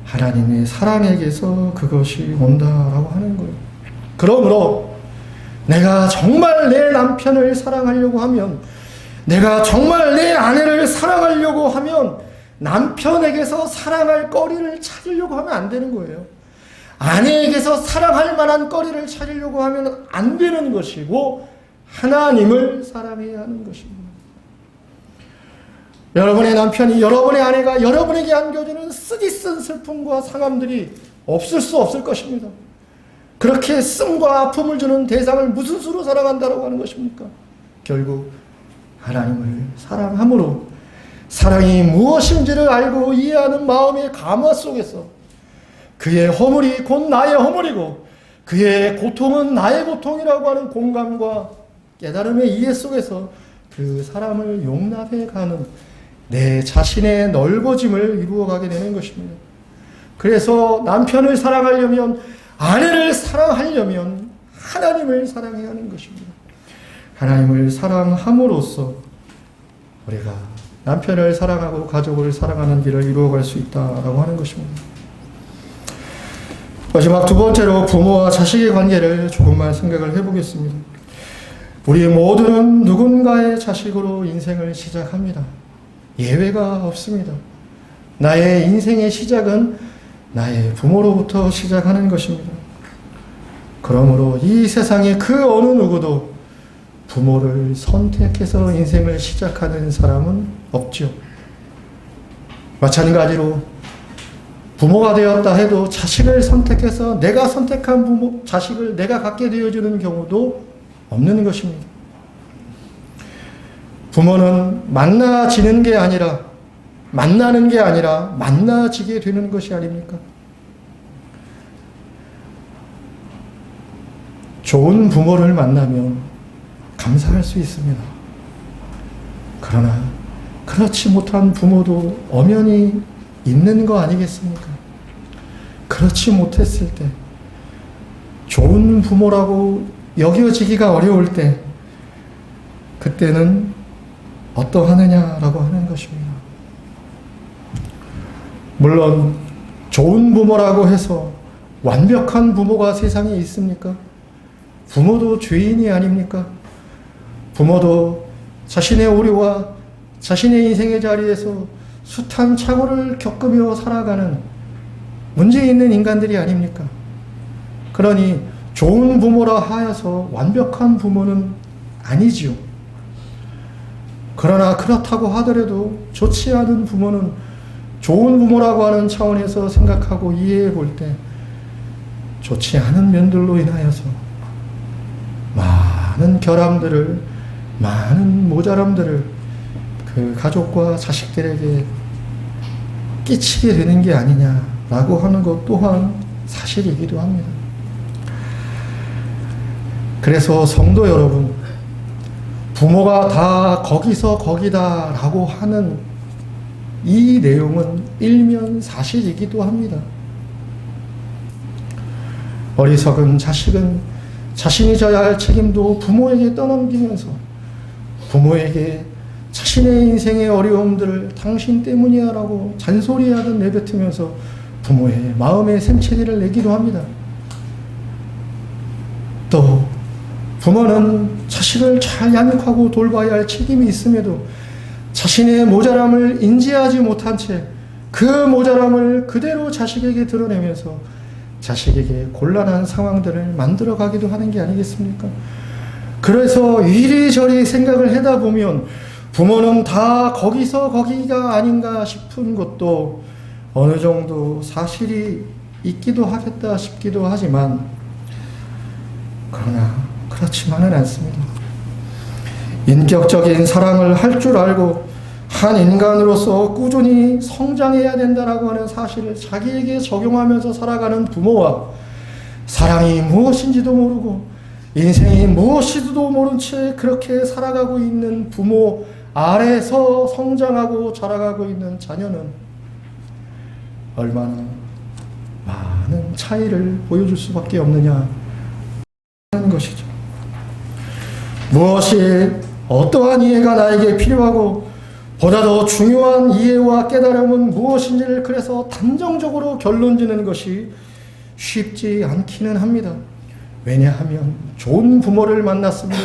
하나님의 사랑에게서 그것이 온다라고 하는 거예요. 그러므로 내가 정말 내 남편을 사랑하려고 하면, 내가 정말 내 아내를 사랑하려고 하면 남편에게서 사랑할 거리를 찾으려고 하면 안 되는 거예요. 아내에게서 사랑할 만한 거리를 찾으려고 하면 안 되는 것이고, 하나님을 사랑해야 하는 것입니다. 여러분의 남편이, 여러분의 아내가 여러분에게 안겨주는 쓰디쓴 슬픔과 상함들이 없을 수 없을 것입니다. 그렇게 쓴과 아픔을 주는 대상을 무슨 수로 사랑한다고 하는 것입니까? 결국 하나님을 사랑함으로, 사랑이 무엇인지를 알고 이해하는 마음의 감화 속에서 그의 허물이 곧 나의 허물이고 그의 고통은 나의 고통이라고 하는 공감과 깨달음의 이해 속에서 그 사람을 용납해 가는 내 자신의 넓어짐을 이루어가게 되는 것입니다. 그래서 남편을 사랑하려면, 아내를 사랑하려면 하나님을 사랑해야 하는 것입니다. 하나님을 사랑함으로써 우리가 남편을 사랑하고 가족을 사랑하는 길을 이루어갈 수 있다라고 하는 것입니다. 마지막 두 번째로 부모와 자식의 관계를 조금만 생각을 해보겠습니다. 우리 모두는 누군가의 자식으로 인생을 시작합니다. 예외가 없습니다. 나의 인생의 시작은 나의 부모로부터 시작하는 것입니다. 그러므로 이 세상에 그 어느 누구도 부모를 선택해서 인생을 시작하는 사람은 없죠. 마찬가지로 부모가 되었다 해도 자식을 선택해서 내가 선택한 부모, 자식을 내가 갖게 되어주는 경우도 없는 것입니다. 부모는 만나지는 게 아니라, 만나는 게 아니라 만나지게 되는 것이 아닙니까? 좋은 부모를 만나면 감사할 수 있습니다. 그러나 그렇지 못한 부모도 엄연히 있는 거 아니겠습니까? 그렇지 못했을 때, 좋은 부모라고 여겨지기가 어려울 때, 그때는 어떠하느냐라고 하는 것입니다. 물론 좋은 부모라고 해서 완벽한 부모가 세상에 있습니까? 부모도 죄인이 아닙니까? 부모도 자신의 오류와 자신의 인생의 자리에서 숱한 착오를 겪으며 살아가는 문제 있는 인간들이 아닙니까? 그러니 좋은 부모라 하여서 완벽한 부모는 아니지요. 그러나 그렇다고 하더라도 좋지 않은 부모는 좋은 부모라고 하는 차원에서 생각하고 이해해 볼 때 좋지 않은 면들로 인하여서 많은 결함들을, 많은 모자람들을 그 가족과 자식들에게 끼치게 되는 게 아니냐라고 하는 것 또한 사실이기도 합니다. 그래서 성도 여러분, 부모가 다 거기서 거기다라고 하는 이 내용은 일면 사실이기도 합니다. 어리석은 자식은 자신이 져야 할 책임도 부모에게 떠넘기면서 부모에게 자신의 인생의 어려움들을 당신 때문이야 라고 잔소리하듯 내뱉으면서 부모의 마음의 생채기를 내기도 합니다. 또 부모는 자식을 잘 양육하고 돌봐야 할 책임이 있음에도 자신의 모자람을 인지하지 못한 채 그 모자람을 그대로 자식에게 드러내면서 자식에게 곤란한 상황들을 만들어 가기도 하는 게 아니겠습니까? 그래서 이리저리 생각을 하다 보면 부모는 다 거기서 거기가 아닌가 싶은 것도 어느 정도 사실이 있기도 하겠다 싶기도 하지만, 그러나 그렇지만은 않습니다. 인격적인 사랑을 할 줄 알고 한 인간으로서 꾸준히 성장해야 된다라고 하는 사실을 자기에게 적용하면서 살아가는 부모와 사랑이 무엇인지도 모르고 인생이 무엇인지도 모른 채 그렇게 살아가고 있는 부모 아래서 성장하고 자라가고 있는 자녀는 얼마나 많은 많은 차이를 보여줄 수밖에 없느냐 하는 것이죠. 무엇이 어떠한 이해가 나에게 필요하고 보다 더 중요한 이해와 깨달음은 무엇인지를 그래서 단정적으로 결론짓는 것이 쉽지 않기는 합니다. 왜냐하면 좋은 부모를 만났으면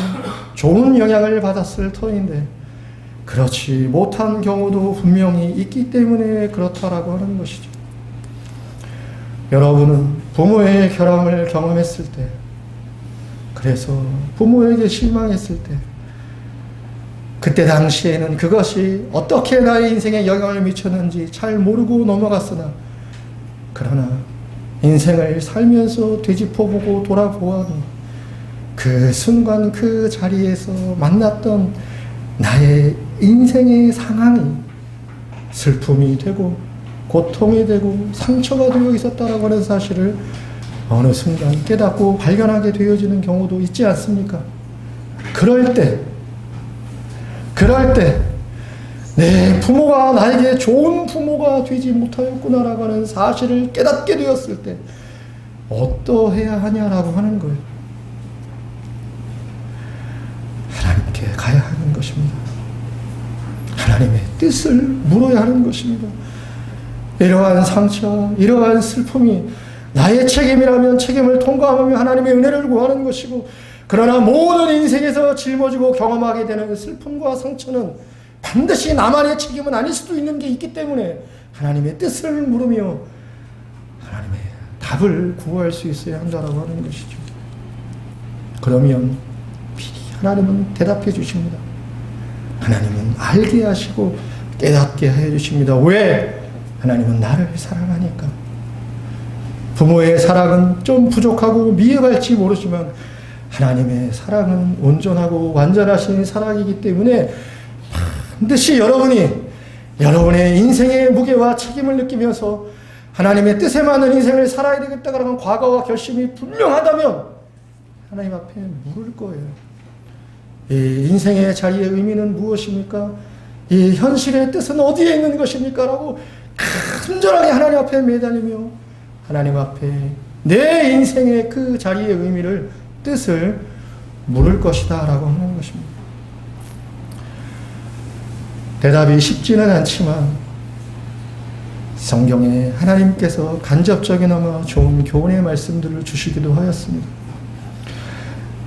좋은 영향을 받았을 터인데 그렇지 못한 경우도 분명히 있기 때문에 그렇다라고 하는 것이죠. 여러분은 부모의 결함을 경험했을 때, 그래서 부모에게 실망했을 때, 그때 당시에는 그것이 어떻게 나의 인생에 영향을 미쳤는지 잘 모르고 넘어갔으나, 그러나 인생을 살면서 되짚어보고 돌아보아도 그 순간 그 자리에서 만났던 나의 인생의 상황이 슬픔이 되고 고통이 되고 상처가 되어 있었다라고 하는 사실을 어느 순간 깨닫고 발견하게 되어지는 경우도 있지 않습니까? 그럴 때 내 부모가 나에게 좋은 부모가 되지 못하였구나라고 하는 사실을 깨닫게 되었을 때 어떠해야 하냐라고 하는 거예요. 하나님께 가야 하는 것입니다. 하나님의 뜻을 물어야 하는 것입니다. 이러한 상처, 이러한 슬픔이 나의 책임이라면 책임을 통과하며 하나님의 은혜를 구하는 것이고, 그러나 모든 인생에서 짊어지고 경험하게 되는 슬픔과 상처는 반드시 나만의 책임은 아닐 수도 있는 게 있기 때문에 하나님의 뜻을 물으며 하나님의 답을 구할 수 있어야 한다라고 하는 것이죠. 그러면 미리 하나님은 대답해 주십니다. 하나님은 알게 하시고 깨닫게 해 주십니다. 왜? 하나님은 나를 사랑하니까. 부모의 사랑은 좀 부족하고 미흡할지 모르지만 하나님의 사랑은 온전하고 완전하신 사랑이기 때문에 반드시 여러분의 인생의 무게와 책임을 느끼면서 하나님의 뜻에 맞는 인생을 살아야 되겠다라는 과거와 결심이 분명하다면 하나님 앞에 물을 거예요. 이 인생의 자리의 의미는 무엇입니까? 이 현실의 뜻은 어디에 있는 것입니까? 라고 간절하게 하나님 앞에 매달리며 하나님 앞에 내 인생의 그 자리의 의미를, 뜻을 물을 것이다 라고 하는 것입니다. 대답이 쉽지는 않지만 성경에 하나님께서 간접적이나마 좋은 교훈의 말씀들을 주시기도 하였습니다.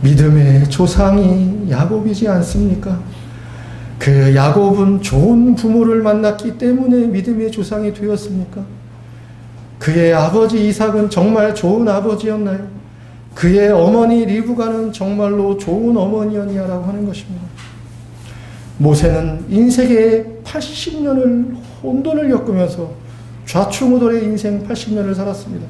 믿음의 조상이 야곱이지 않습니까? 그 야곱은 좋은 부모를 만났기 때문에 믿음의 조상이 되었습니까? 그의 아버지 이삭은 정말 좋은 아버지였나요? 그의 어머니 리브가는 정말로 좋은 어머니였냐라고 하는 것입니다. 모세는 인생의 80년을 혼돈을 겪으면서 좌충우돌의 인생 80년을 살았습니다.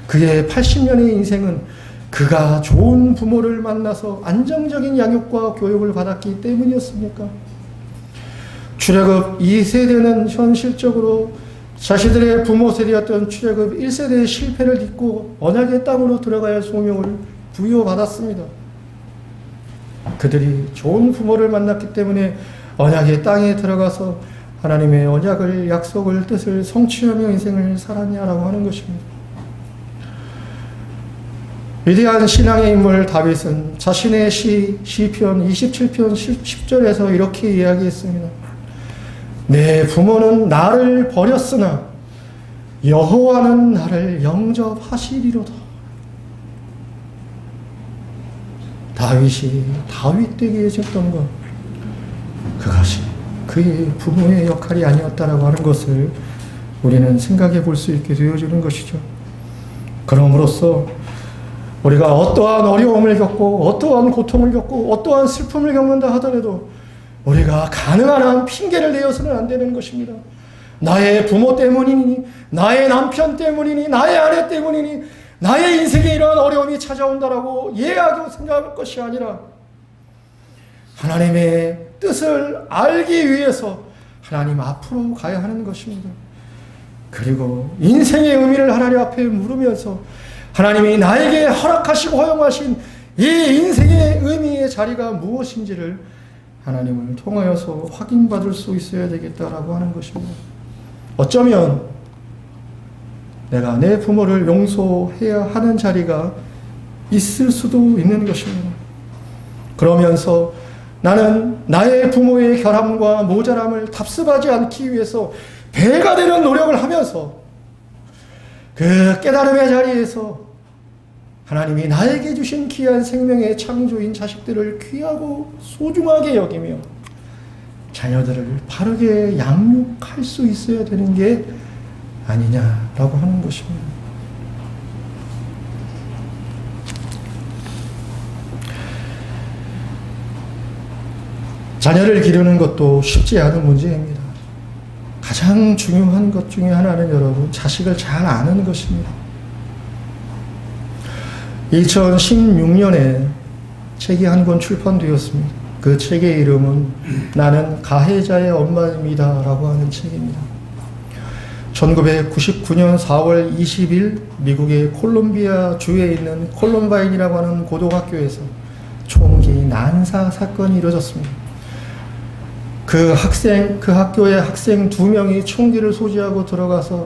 그의 80년의 인생은 그가 좋은 부모를 만나서 안정적인 양육과 교육을 받았기 때문이었습니까? 출애굽 2세대는 현실적으로 자신들의 부모 세대였던 출애굽 1세대의 실패를 딛고 언약의 땅으로 들어가야 할 소명을 부여받았습니다. 그들이 좋은 부모를 만났기 때문에 언약의 땅에 들어가서 하나님의 언약을, 약속을, 뜻을 성취하며 인생을 살았냐라고 하는 것입니다. 위대한 신앙의 인물 다윗은 자신의 시편 27편 10절에서 이렇게 이야기했습니다. 내 부모는 나를 버렸으나 여호와는 나를 영접하시리로다. 다윗이 다윗에게 해줬던 것, 그것이 그의 부모의 역할이 아니었다라고 하는 것을 우리는 생각해 볼 수 있게 되어주는 것이죠. 그럼으로써 우리가 어떠한 어려움을 겪고 어떠한 고통을 겪고 어떠한 슬픔을 겪는다 하더라도 우리가 가능한 한 핑계를 대어서는 안 되는 것입니다. 나의 부모 때문이니, 나의 남편 때문이니, 나의 아내 때문이니, 나의 인생에 이러한 어려움이 찾아온다라고 이해하고 생각할 것이 아니라 하나님의 뜻을 알기 위해서 하나님 앞으로 가야 하는 것입니다. 그리고 인생의 의미를 하나님 앞에 물으면서 하나님이 나에게 허락하시고 허용하신 이 인생의 의미의 자리가 무엇인지를 하나님을 통하여서 확인받을 수 있어야 되겠다라고 하는 것입니다. 어쩌면 내가 내 부모를 용서해야 하는 자리가 있을 수도 있는 것입니다. 그러면서 나는 나의 부모의 결함과 모자람을 답습하지 않기 위해서 배가 되는 노력을 하면서 그 깨달음의 자리에서 하나님이 나에게 주신 귀한 생명의 창조인 자식들을 귀하고 소중하게 여기며 자녀들을 바르게 양육할 수 있어야 되는 게 아니냐라고 하는 것입니다. 자녀를 기르는 것도 쉽지 않은 문제입니다. 가장 중요한 것 중에 하나는 여러분, 자식을 잘 아는 것입니다. 2016년에 책이 한 권 출판되었습니다. 그 책의 이름은 나는 가해자의 엄마입니다 라고 하는 책입니다. 1999년 4월 20일 미국의 콜롬비아 주에 있는 콜럼바인이라고 하는 고등학교에서 총기 난사 사건이 이루어졌습니다. 그 학교의 학생 2명이 총기를 소지하고 들어가서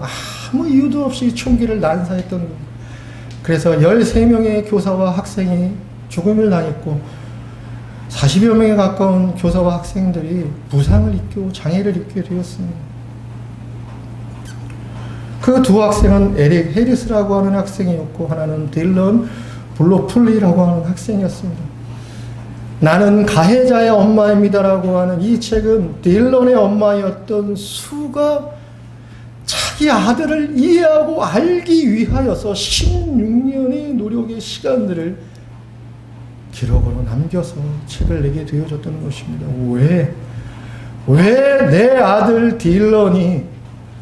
아무 이유도 없이 총기를 난사했던 겁니다. 그래서 13명의 교사와 학생이 죽음을 당했고 40여 명에 가까운 교사와 학생들이 부상을 입고 장애를 입게 되었습니다. 그 두 학생은 에릭 해리스라고 하는 학생이었고 하나는 딜런 블로플리라고 하는 학생이었습니다. 나는 가해자의 엄마입니다라고 하는 이 책은 딜런의 엄마였던 수가 자기 아들을 이해하고 알기 위하여서 16년의 노력의 시간들을 기록으로 남겨서 책을 내게 되어졌던 것입니다. 왜 내 아들 딜런이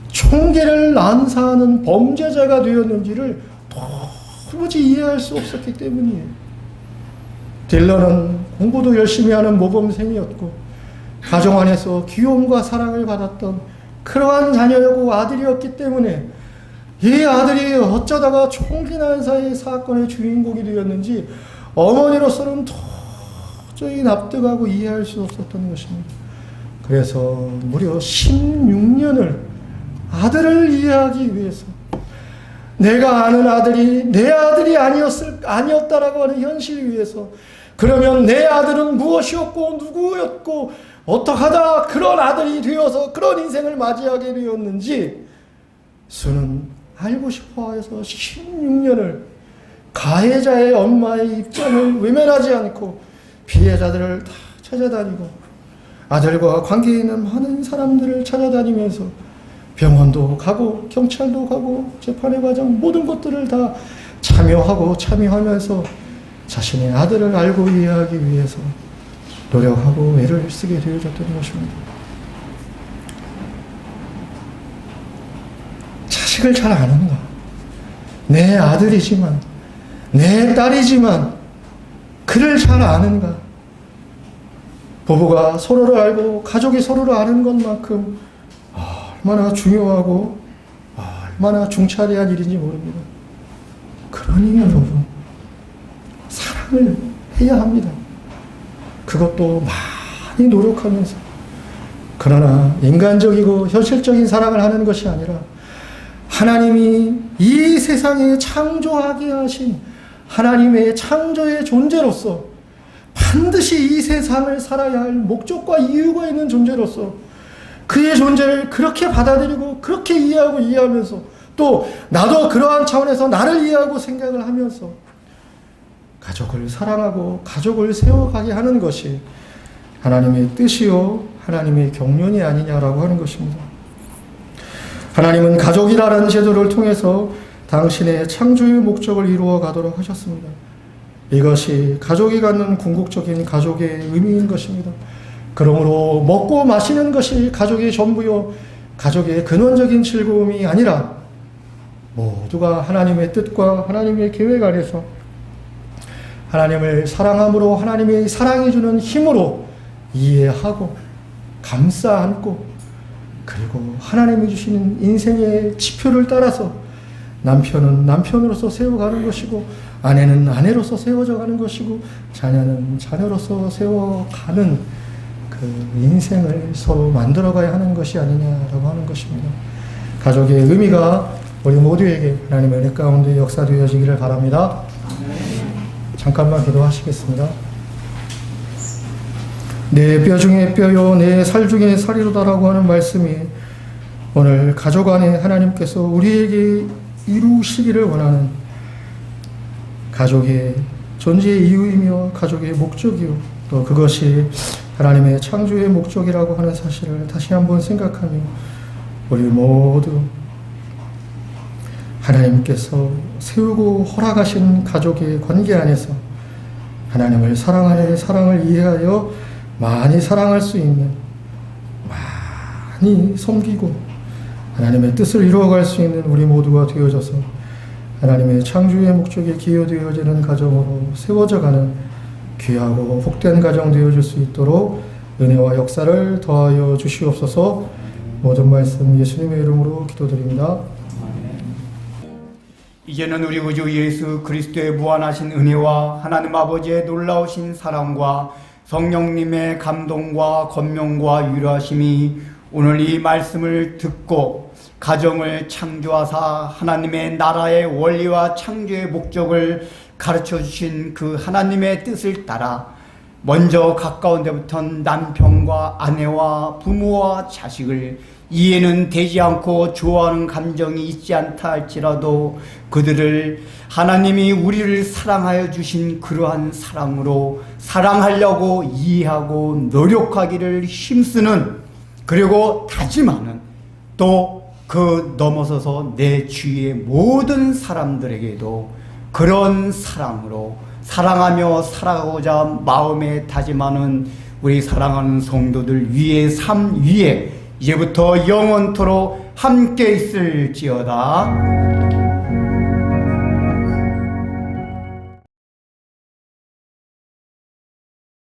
총기를 난사하는 범죄자가 되었는지를 도무지 이해할 수 없었기 때문이에요. 딜런은 공부도 열심히 하는 모범생이었고 가정 안에서 귀여움과 사랑을 받았던 그러한 자녀였고 아들이었기 때문에 이 아들이 어쩌다가 총기 난사의 사건의 주인공이 되었는지 어머니로서는 도저히 납득하고 이해할 수 없었던 것입니다. 그래서 무려 16년을 아들을 이해하기 위해서 내가 아는 아들이 내 아들이 아니었다라고 하는 현실 위에서 그러면 내 아들은 무엇이었고 누구였고 어떡하다 그런 아들이 되어서 그런 인생을 맞이하게 되었는지 수는 알고 싶어 해서 16년을 가해자의 엄마의 입장을 외면하지 않고 피해자들을 다 찾아다니고 아들과 관계 있는 많은 사람들을 찾아다니면서 병원도 가고 경찰도 가고 재판의 과정 모든 것들을 다 참여하면서 자신의 아들을 알고 이해하기 위해서 노력하고 애를 쓰게 되어졌던 것입니다. 자식을 잘 아는가? 내 아들이지만 내 딸이지만 그를 잘 아는가? 부부가 서로를 알고 가족이 서로를 아는 것만큼 얼마나 중요하고 얼마나 중차대한 일인지 모릅니다. 그러니 여러분 사랑을 해야 합니다. 그것도 많이 노력하면서. 그러나 인간적이고 현실적인 사랑을 하는 것이 아니라 하나님이 이 세상에 창조하게 하신 하나님의 창조의 존재로서 반드시 이 세상을 살아야 할 목적과 이유가 있는 존재로서 그의 존재를 그렇게 받아들이고 그렇게 이해하면서 또 나도 그러한 차원에서 나를 이해하고 생각을 하면서 가족을 사랑하고 가족을 세워가게 하는 것이 하나님의 뜻이요 하나님의 경륜이 아니냐라고 하는 것입니다. 하나님은 가족이라는 제도를 통해서 당신의 창조의 목적을 이루어 가도록 하셨습니다. 이것이 가족이 갖는 궁극적인 가족의 의미인 것입니다. 그러므로 먹고 마시는 것이 가족의 전부요 가족의 근원적인 즐거움이 아니라 모두가 하나님의 뜻과 하나님의 계획 안에서 하나님을 사랑함으로 하나님의 사랑이 주는 힘으로 이해하고 감싸 안고 그리고 하나님이 주시는 인생의 지표를 따라서 남편은 남편으로서 세워가는 것이고 아내는 아내로서 세워져 가는 것이고 자녀는 자녀로서 세워가는 그 인생을 서로 만들어가야 하는 것이 아니냐라고 하는 것입니다. 가족의 의미가 우리 모두에게 하나님의 은혜 가운데 역사되어지기를 바랍니다. 잠깐만 기도하시겠습니다. 내 뼈 중에 뼈요 내 살 중에 살이로다라고 하는 말씀이 오늘 가족 안에 하나님께서 우리에게 이루시기를 원하는 가족의 존재의 이유이며 가족의 목적이요 또 그것이 하나님의 창조의 목적이라고 하는 사실을 다시 한번 생각하며 우리 모두 하나님께서 세우고 허락하신 가족의 관계 안에서 하나님을 사랑하는 사랑을 이해하여 많이 사랑할 수 있는, 많이 섬기고 하나님의 뜻을 이루어갈 수 있는 우리 모두가 되어져서 하나님의 창조의 목적에 기여되어지는 가정으로 세워져가는 귀하고 복된 가정 되어질 수 있도록 은혜와 역사를 더하여 주시옵소서. 모든 말씀 예수님의 이름으로 기도드립니다. 이제는 우리 구주 예수 그리스도의 무한하신 은혜와 하나님 아버지의 놀라우신 사랑과 성령님의 감동과 권명과 위로하심이 오늘 이 말씀을 듣고 가정을 창조하사 하나님의 나라의 원리와 창조의 목적을 가르쳐 주신 그 하나님의 뜻을 따라 먼저 가까운 데부터 남편과 아내와 부모와 자식을 이해는 되지 않고 좋아하는 감정이 있지 않다 할지라도 그들을 하나님이 우리를 사랑하여 주신 그러한 사랑으로 사랑하려고 이해하고 노력하기를 힘쓰는 그리고 다짐하는 또 그 넘어서서 내 주위의 모든 사람들에게도 그런 사랑으로 사랑하며 살아가고자 마음에 다짐하는 우리 사랑하는 성도들 위의 삶 위에 이제부터 영원토록 함께 있을지어다.